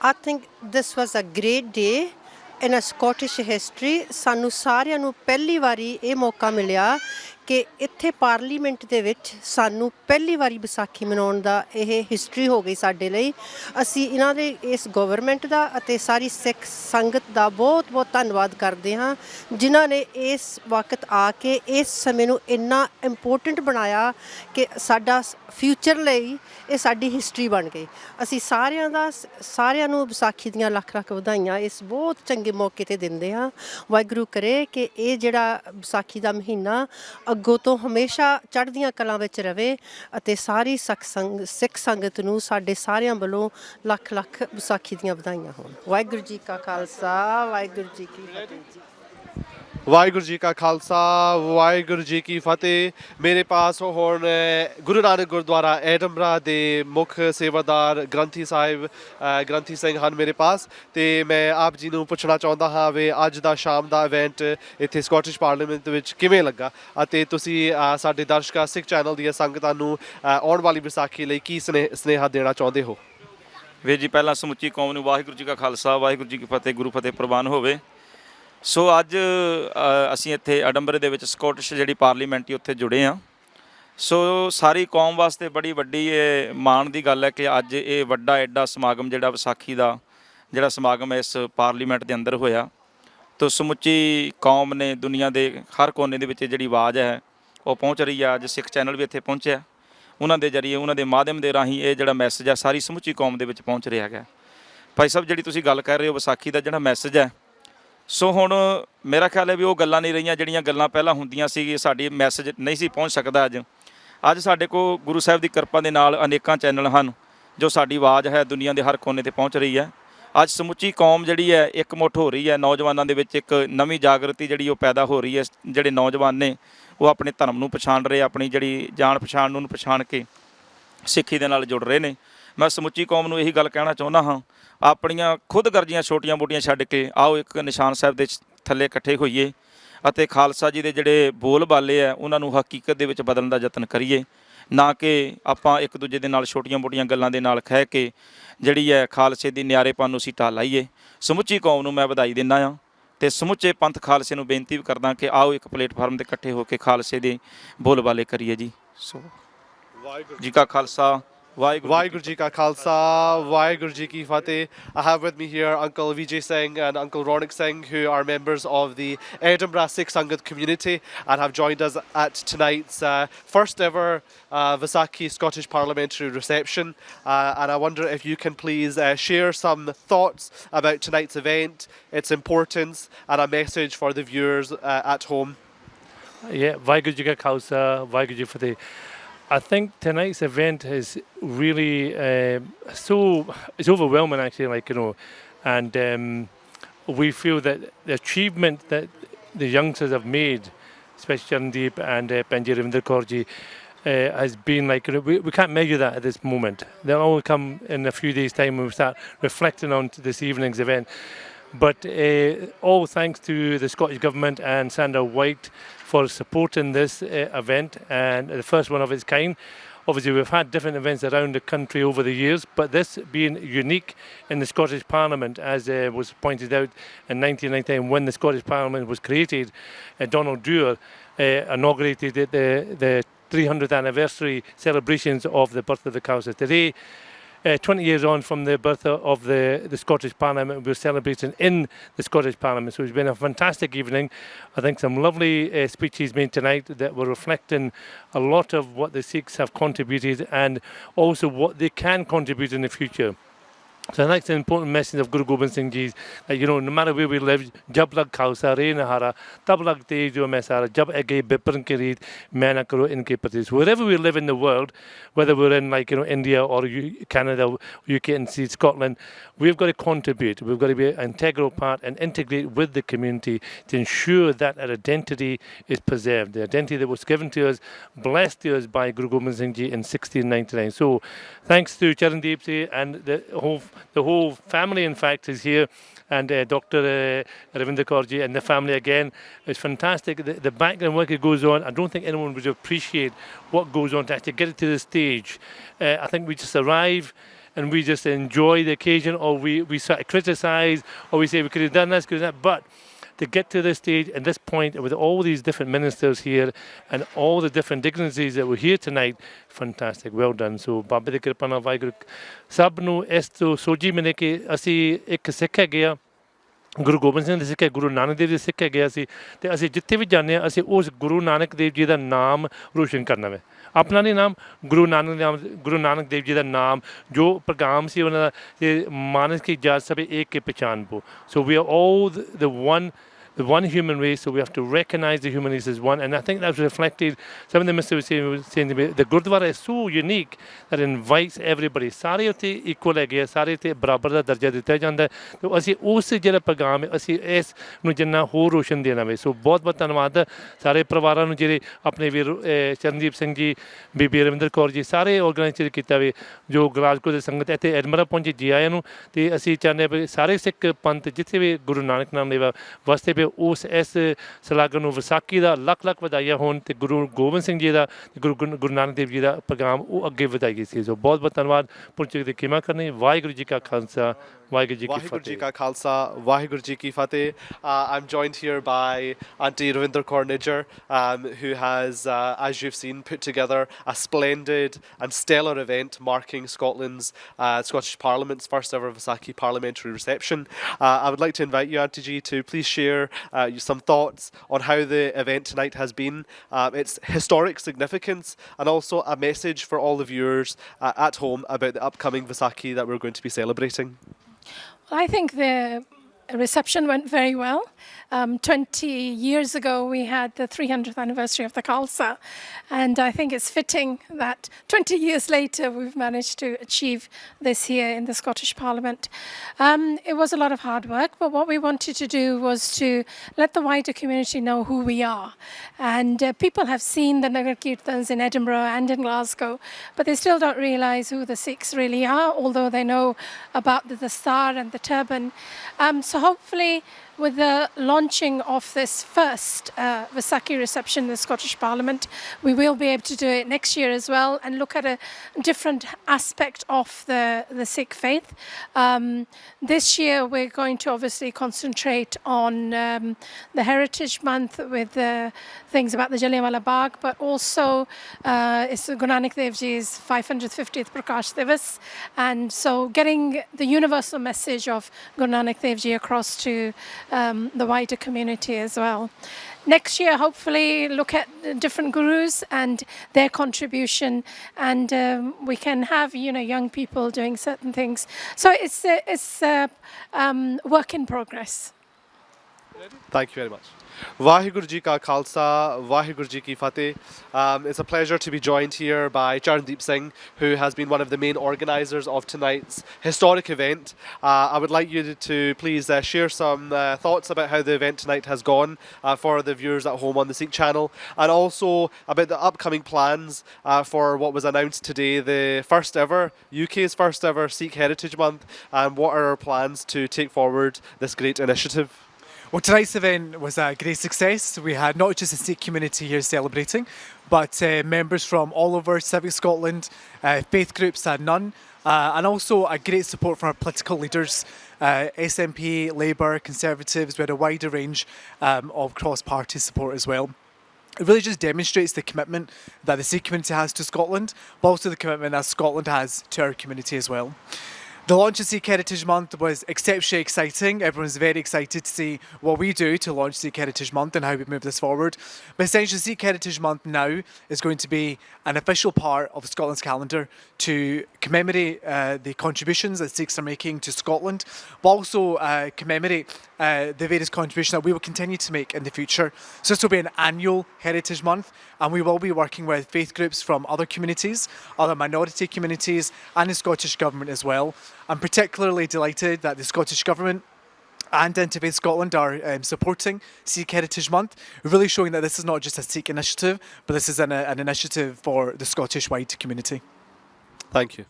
I think this was a great day in a Scottish history. ਸਾਨੂੰ ਸਾਰਿਆਂ ਨੂੰ ਪਹਿਲੀ ਵਾਰੀ ਇਹ ਮੌਕਾ ਮਿਲਿਆ ਕਿ ਇੱਥੇ ਪਾਰਲੀਮੈਂਟ ਦੇ ਵਿੱਚ ਸਾਨੂੰ ਪਹਿਲੀ ਵਾਰੀ ਵਿਸਾਖੀ ਮਨਾਉਣ ਦਾ ਇਹ ਹਿਸਟਰੀ ਹੋ ਗਈ ਸਾਡੇ ਲਈ। ਅਸੀਂ ਇਹਨਾਂ ਦੇ ਇਸ ਗਵਰਨਮੈਂਟ ਦਾ ਅਤੇ ਸਾਰੀ ਸਿੱਖ ਸੰਗਤ ਦਾ ਬਹੁਤ ਬਹੁਤ ਧੰਨਵਾਦ ਕਰਦੇ ਹਾਂ, ਜਿਨ੍ਹਾਂ ਨੇ ਇਸ ਵਕਤ ਆ ਕੇ ਇਸ ਸਮੇਂ ਨੂੰ ਇੰਨਾ ਇੰਪੋਰਟੈਂਟ ਬਣਾਇਆ ਕਿ ਸਾਡਾ ਫਿਊਚਰ ਲਈ ਇਹ ਸਾਡੀ ਹਿਸਟਰੀ ਬਣ ਗਈ। ਅਸੀਂ ਸਾਰਿਆਂ ਨੂੰ ਵਿਸਾਖੀ ਦੀਆਂ ਲੱਖ ਲੱਖ ਵਧਾਈਆਂ ਇਸ ਬਹੁਤ ਚੰਗੇ ਮੌਕੇ 'ਤੇ ਦਿੰਦੇ ਹਾਂ। ਵਾਹਿਗੁਰੂ ਕਰੇ ਕਿ ਇਹ ਜਿਹੜਾ ਵਿਸਾਖੀ ਦਾ ਮਹੀਨਾ ਅੱਗੋਂ ਤੋਂ ਹਮੇਸ਼ਾ ਚੜ੍ਹਦੀਆਂ ਕਲਾਂ ਵਿੱਚ ਰਵੇ ਅਤੇ ਸਾਰੀ ਸਿੱਖ ਸੰਗਤ ਨੂੰ ਸਾਡੇ ਸਾਰਿਆਂ ਵੱਲੋਂ ਲੱਖ ਲੱਖ ਵਿਸਾਖੀ ਦੀਆਂ ਵਧਾਈਆਂ ਹੋਣ। ਵਾਹਿਗੁਰੂ ਜੀ ਕਾ ਖਾਲਸਾ, ਵਾਹਿਗੁਰੂ ਜੀ ਕੀ ਫਤਿਹ ਜੀ। ਵਾਹਿਗੁਰੂ ਜੀ ਕਾ ਖਾਲਸਾ, ਵਾਹਿਗੁਰੂ ਜੀ ਕੀ ਫਤਿਹ। ਮੇਰੇ ਪਾਸ ਹੁਣ ਗੁਰੂ ਨਾਨਕ ਗੁਰਦੁਆਰਾ ਐਡਨਬਰਾ ਦੇ ਮੁੱਖ ਸੇਵਾਦਾਰ ਗ੍ਰੰਥੀ ਸਾਹਿਬ ਗ੍ਰੰਥੀ ਸਿੰਘ ਹਨ ਮੇਰੇ ਪਾਸ, ਅਤੇ ਮੈਂ ਆਪ ਜੀ ਨੂੰ ਪੁੱਛਣਾ ਚਾਹੁੰਦਾ ਹਾਂ ਵੀ ਅੱਜ ਦਾ ਸ਼ਾਮ ਦਾ ਇਵੈਂਟ ਇੱਥੇ ਸਕਾਟਿਸ਼ ਪਾਰਲੀਮੈਂਟ ਵਿੱਚ ਕਿਵੇਂ ਲੱਗਾ ਅਤੇ ਤੁਸੀਂ ਸਾਡੇ ਦਰਸ਼ਕਾਂ ਸਿੱਖ ਚੈਨਲ ਦੀਆਂ ਸੰਗਤਾਂ ਨੂੰ ਆਉਣ ਵਾਲੀ ਵਿਸਾਖੀ ਲਈ ਕੀ ਸੁਨੇਹਾ ਦੇਣਾ ਚਾਹੁੰਦੇ ਹੋ? ਵੀਰ ਜੀ ਪਹਿਲਾਂ ਸਮੁੱਚੀ ਕੌਮ ਨੂੰ ਵਾਹਿਗੁਰੂ ਜੀ ਕਾ ਖਾਲਸਾ ਵਾਹਿਗੁਰੂ ਜੀ ਕੀ ਫਤਿਹ ਗੁਰੂ ਫਤਿਹ ਪ੍ਰਵਾਨ ਹੋਵੇ। ਸੋ ਅੱਜ ਅਸੀਂ ਇੱਥੇ ਐਡਿਨਬਰਗ ਦੇ ਵਿੱਚ ਸਕੌਟਿਸ਼ ਜਿਹੜੀ ਪਾਰਲੀਮੈਂਟ ਉੱਥੇ ਜੁੜੇ ਹਾਂ। ਸੋ ਸਾਰੀ ਕੌਮ ਵਾਸਤੇ ਬੜੀ ਵੱਡੀ ਇਹ ਮਾਣ ਦੀ ਗੱਲ ਹੈ ਕਿ ਅੱਜ ਇਹ ਵੱਡਾ ਐਡਾ ਸਮਾਗਮ ਜਿਹੜਾ ਵਿਸਾਖੀ ਦਾ ਜਿਹੜਾ ਸਮਾਗਮ ਇਸ ਪਾਰਲੀਮੈਂਟ ਦੇ ਅੰਦਰ ਹੋਇਆ। ਤੋ ਸਮੁੱਚੀ ਕੌਮ ਨੇ ਦੁਨੀਆ ਦੇ ਹਰ ਕੋਨੇ ਦੇ ਵਿੱਚ ਜਿਹੜੀ ਆਵਾਜ਼ ਹੈ ਉਹ ਪਹੁੰਚ ਰਹੀ ਹੈ। ਅੱਜ ਸਿੱਖ ਚੈਨਲ ਵੀ ਇੱਥੇ ਪਹੁੰਚਿਆ, ਉਹਨਾਂ ਦੇ ਜ਼ਰੀਏ ਉਹਨਾਂ ਦੇ ਮਾਧਿਅਮ ਦੇ ਰਾਹੀਂ ਇਹ ਜਿਹੜਾ ਮੈਸੇਜ ਹੈ ਸਾਰੀ ਸਮੁੱਚੀ ਕੌਮ ਦੇ ਵਿੱਚ ਪਹੁੰਚ ਰਿਹਾ ਹੈਗਾ। ਭਾਈ ਸਾਹਿਬ ਜਿਹੜੀ ਤੁਸੀਂ ਗੱਲ ਕਰ ਰਹੇ ਹੋ ਵਿਸਾਖੀ ਦਾ ਜਿਹੜਾ ਮੈਸੇਜ ਹੈ, ਸੋ ਹੁਣ ਮੇਰਾ ਖਿਆਲ ਹੈ ਵੀ ਉਹ ਗੱਲਾਂ ਨਹੀਂ ਰਹੀਆਂ ਜਿਹੜੀਆਂ ਗੱਲਾਂ ਪਹਿਲਾਂ ਹੁੰਦੀਆਂ ਸੀ। ਸਾਡੀ ਮੈਸੇਜ ਨਹੀਂ ਸੀ ਪਹੁੰਚ ਸਕਦਾ। ਅੱਜ ਸਾਡੇ ਕੋਲ ਗੁਰੂ ਸਾਹਿਬ ਦੀ ਕਿਰਪਾ ਦੇ ਨਾਲ ਅਨੇਕਾਂ ਚੈਨਲ ਹਨ ਜੋ ਸਾਡੀ ਆਵਾਜ਼ ਹੈ ਦੁਨੀਆ ਦੇ ਹਰ ਕੋਨੇ 'ਤੇ ਪਹੁੰਚ ਰਹੀ ਹੈ। ਅੱਜ ਸਮੁੱਚੀ ਕੌਮ ਜਿਹੜੀ ਹੈ ਇਕਮੁੱਠ ਹੋ ਰਹੀ ਹੈ। ਨੌਜਵਾਨਾਂ ਦੇ ਵਿੱਚ ਇੱਕ ਨਵੀਂ ਜਾਗਰਤੀ ਜਿਹੜੀ ਉਹ ਪੈਦਾ ਹੋ ਰਹੀ ਹੈ। ਜਿਹੜੇ ਨੌਜਵਾਨ ਨੇ ਉਹ ਆਪਣੇ ਧਰਮ ਨੂੰ ਪਛਾਣ ਰਹੇ, ਆਪਣੀ ਜਿਹੜੀ ਜਾਣ ਪਛਾਣ ਨੂੰ ਪਛਾਣ ਕੇ ਸਿੱਖੀ ਦੇ ਨਾਲ ਜੁੜ ਰਹੇ ਨੇ। ਮੈਂ ਸਮੁੱਚੀ ਕੌਮ ਨੂੰ ਇਹੀ ਗੱਲ ਕਹਿਣਾ ਚਾਹੁੰਦਾ ਹਾਂ, ਆਪਣੀਆਂ ਖੁਦਗਰਜ਼ੀਆਂ ਛੋਟੀਆਂ ਮੋਟੀਆਂ ਛੱਡ ਕੇ ਆਓ ਇੱਕ ਨਿਸ਼ਾਨ ਸਾਹਿਬ ਦੇ ਥੱਲੇ ਇਕੱਠੇ ਹੋਈਏ ਅਤੇ ਖਾਲਸਾ ਜੀ ਦੇ ਜਿਹੜੇ ਬੋਲ ਬਾਲੇ ਹੈ ਉਹਨਾਂ ਨੂੰ ਹਕੀਕਤ ਦੇ ਵਿੱਚ ਬਦਲਣ ਦਾ ਯਤਨ ਕਰੀਏ, ਨਾ ਕਿ ਆਪਾਂ ਇੱਕ ਦੂਜੇ ਦੇ ਨਾਲ ਛੋਟੀਆਂ ਮੋਟੀਆਂ ਗੱਲਾਂ ਦੇ ਨਾਲ ਖਹਿ ਕੇ ਜਿਹੜੀ ਹੈ ਖਾਲਸੇ ਦੀ ਨਿਆਰੇਪਨ ਨੂੰ ਅਸੀਂ ਢਾਹ ਲਾਈਏ। ਸਮੁੱਚੀ ਕੌਮ ਨੂੰ ਮੈਂ ਵਧਾਈ ਦਿੰਦਾ ਹਾਂ ਅਤੇ ਸਮੁੱਚੇ ਪੰਥ ਖਾਲਸੇ ਨੂੰ ਬੇਨਤੀ ਵੀ ਕਰਦਾ ਕਿ ਆਓ ਇੱਕ ਪਲੇਟਫਾਰਮ 'ਤੇ ਇਕੱਠੇ ਹੋ ਕੇ ਖਾਲਸੇ ਦੇ ਬੋਲ ਬਾਲੇ ਕਰੀਏ ਜੀ। ਸੋ ਵਾਹਿਗੁਰੂ ਜੀ ਕਾ Khalsa Vaiguru Ji Ka Khalsa, Vaiguru Ji Ki Fateh. I have with me here Uncle Vijay Singh and Uncle Ronak Singh, who are members of the Edinburgh Sikh Sangat community and have joined us at tonight's first ever Vaisakhi Scottish Parliamentary reception. And I wonder if you can please share some thoughts about tonight's event, its importance, and a message for the viewers at home. Yeah, Vaiguru Ji Ka Khalsa, Vaiguru Ji Ki Fateh. I think tonight's event is really it's overwhelming actually, like, you know, and we feel that the achievement that the youngsters have made, especially Charandeep and Penji Ravinder Kaur ji, has been like, you know, we can't measure that at this moment. They'll all come in a few days' time when we start reflecting on this evening's event. But all thanks to the Scottish Government and Sandra White for supporting this event, and the first one of its kind. Obviously we've had different events around the country over the years, but this being unique in the Scottish Parliament, as was pointed out in 1999 when the Scottish Parliament was created. Donald Dewar inaugurated the 300th anniversary celebrations of the birth of the Khalsa. Today, 20 years on from the birth of the Scottish Parliament, we're celebrating in the Scottish Parliament. So it's been a fantastic evening. I think some lovely speeches made tonight that were reflecting a lot of what the Sikhs have contributed and also what they can contribute in the future. So I think it's an important message of Guru Gobind Singh Ji's, that, you know, no matter where we live, jab lag khalsa re nahara, tab lag tej jo main sara, jab age bipran ki reet, main na karo inke prati. Wherever we live in the world, whether we're in, like, you know, India or Canada, UK and Scotland, we've got to contribute. We've got to be an integral part and integrate with the community to ensure that our identity is preserved. The identity that was given to us, blessed to us by Guru Gobind Singh Ji in 1699. So thanks to Charandeep Ji and the whole family, in fact, is here, and Dr. Ravinder Kaur Ji and the family again. It's fantastic. The background work that goes on, I don't think anyone would appreciate what goes on to actually get it to the stage. I think we just arrive and we just enjoy the occasion, or we sort of criticise, or we say we could have done this, could have done that. But to get to this stage and this point with all these different ministers here and all the different dignitaries that were here tonight, fantastic, well done. So Baba di Kripa ਨਾਲ ਵਾਹਿਗੁਰੂ ਸਭ ਨੂੰ ਇਸ ਤੋਂ ਸੋਝੀ ਮਿਲੇ ਕਿ ਅਸੀਂ ਇੱਕ ਸਿੱਖ ਹੈਗੇ ਆ, ਗੁਰੂ ਗੋਬਿੰਦ ਸਿੰਘ ਦੇ ਸਿੱਖ ਹੈ, ਗੁਰੂ ਨਾਨਕ ਦੇਵ ਦੇ ਸਿੱਖ ਹੈਗੇ ਆ ਅਸੀਂ, ਤੇ ਅਸੀਂ ਜਿੱਥੇ ਵੀ ਜਾਂਦੇ ਹਾਂ ਅਸੀਂ ਉਸ ਗੁਰੂ ਨਾਨਕ ਦੇਵ ਜੀ ਦਾ ਨਾਮ ਰੋਸ਼ਨ ਕਰਨਾ ਵੇ। ਆਪਣਾ ਨਹੀਂ ਨਾਮ, ਗੁਰੂ ਨਾਨਕ ਦੇਵ ਜੀ ਦਾ ਨਾਮ ਜੋ ਪੈਗਾਮ ਸੀ ਉਹਨਾਂ ਦਾ, ਤੇ ਮਾਨਸ ਕੀ ਜਾਤ ਸਭੇ ਏਕ ਕੇ ਪਹਿਚਾਨ ਪੋ। So we are all the one human race, so we have to recognise the human race as one, and I think that's reflected. Some of the ministers were saying to me, the Gurdwara is so unique that it invites everybody. ਸਾਰੇ ਉੱਥੇ equal ਹੈਗੇ ਆ, ਸਾਰੇ ਉੱਥੇ ਬਰਾਬਰ ਦਾ ਦਰਜਾ ਦਿੱਤਾ ਜਾਂਦਾ, ਤੇ ਅਸੀਂ ਉਸ ਜਿਹੜਾ ਪੈਗਾਮ ਹੈ ਅਸੀਂ ਇਸ ਨੂੰ ਜਿੰਨਾ ਹੋਰ ਰੋਸ਼ਨ ਦੇਣਾ ਵੇ। ਸੋ ਬਹੁਤ ਬਹੁਤ ਧੰਨਵਾਦ ਸਾਰੇ ਪਰਿਵਾਰਾਂ ਨੂੰ ਜਿਹੜੇ ਆਪਣੇ ਵੀਰ ਚਰਨਜੀਤ ਸਿੰਘ ਜੀ, ਬੀਬੀ ਰਵਿੰਦਰ ਕੌਰ ਜੀ, ਸਾਰੇ ਆਰਗੇਨਾਈਜ਼ ਕੀਤਾ ਵੇ, ਜੋ ਗਲਾਸਗੋ ਦੇ ਸੰਗਤ ਇੱਥੇ ਐਡਮਰਾ ਪਹੁੰਚੀ ਜੀ ਆਇਆਂ ਨੂੰ। ਤੇ ਅਸੀਂ ਚਾਹੁੰਦੇ ਹਾਂ ਵੀ ਸਾਰੇ ਸਿੱਖ ਪੰਥ ਜਿੱਥੇ ਵੀ ਗੁਰੂ ਨਾਨਕ ਨਾਮ ਲੇਵਾ ਵਾਸਤੇ ਵੀ ਇਸ ਸਲਾਗਨ ਨੂੰ ਵਿਸਾਖੀ ਦਾ ਲੱਖ ਵਧਾਈਆਂ ਹੋਣ ਤੇ ਗੁਰੂ ਗੋਬਿੰਦ ਸਿੰਘ ਜੀ ਦਾ ਗੁਰੂ ਨਾਨਕ ਦੇਵ ਜੀ ਦਾ ਪੈਗਾਮ ਉਹ ਅੱਗੇ ਵਧਾਈਏ ਸੀ। ਸੋ ਬਹੁਤ ਬਹੁਤ ਧੰਨਵਾਦ ਪੁਰਚੇ ਦੀ ਖਿਮਾ ਕਰਨੀ। ਵਾਹਿਗੁਰੂ ਜੀ ਕਾ ਖਾਲਸਾ ਵਾਹਿਗੁਰੂ ਜੀ ਕੀ ਫਤਿਹ। ਵਾਹਿਗੁਰੂ ਜੀ ਕਾ ਖਾਲਸਾ ਵਾਹਿਗੁਰੂ ਜੀ ਕੀ ਫਤਿਹ। I'm joined here by Auntie Ravinder Kaur Nijjar, who has, as you've seen, put together a splendid and stellar event marking Scotland's Scottish Parliament's first ever Vaisakhi parliamentary reception. I would like to invite you, Auntie G, to please share some thoughts on how the event tonight has been, its historic significance, and also a message for all the viewers at home about the upcoming Vaisakhi that we're going to be celebrating. Well, I think the reception went very well. 20 years ago we had the 300th anniversary of the Khalsa, and I think it's fitting that 20 years later we've managed to achieve this here in the Scottish Parliament. It was a lot of hard work, but what we wanted to do was to let the wider community know who we are. And people have seen the Nagar Kirtans in Edinburgh and in Glasgow, but they still don't realise who the Sikhs really are, although they know about the star and the turban. So hopefully with the launching of this first Vaisakhi reception in the Scottish Parliament, we will be able to do it next year as well and look at a different aspect of the Sikh faith. This year we're going to obviously concentrate on the Heritage Month with things about the Jallianwala Bagh, but also it's Guru Nanak Dev Ji's 550th Prakash Divas, and so getting the universal message of Guru Nanak Dev Ji across to the wider community as well. Next year, hopefully, look at different gurus and their contribution, and we can have young people doing certain things. So it's a work in progress. Thank you very much. Vaheguru Ji Ka Khalsa, Vaheguru Ji Ki Fateh. It's a pleasure to be joined here by Charandeep Singh, who has been one of the main organisers of tonight's historic event. I would like you to please share some thoughts about how the event tonight has gone for the viewers at home on the Sikh channel, and also about the upcoming plans for what was announced today, the UK's first ever Sikh Heritage Month, and what are our plans to take forward this great initiative. Well, tonight's event was a great success. We had not just the Sikh community here celebrating, but members from all over Civic Scotland, faith groups and none, and also a great support from our political leaders, SNP, Labour, Conservatives. We had a wider range of cross-party support as well. It really just demonstrates the commitment that the Sikh community has to Scotland, but also the commitment that Scotland has to our community as well. The launch of Sikh Heritage Month was exceptionally exciting. Everyone's very excited to see what we do to launch Sikh Heritage Month and how we move this forward. But essentially, Sikh Heritage Month now is going to be an official part of Scotland's calendar to commemorate the contributions that Sikhs are making to Scotland, but also commemorate the various contributions that we will continue to make in the future. So this will be an annual Heritage Month, and we will be working with faith groups from other communities, other minority communities, and the Scottish Government as well. I'm particularly delighted that the Scottish Government and Interfaith Scotland are supporting Sikh Heritage Month, really showing that this is not just a Sikh initiative, but this is an initiative for the Scottish wide community. Thank you.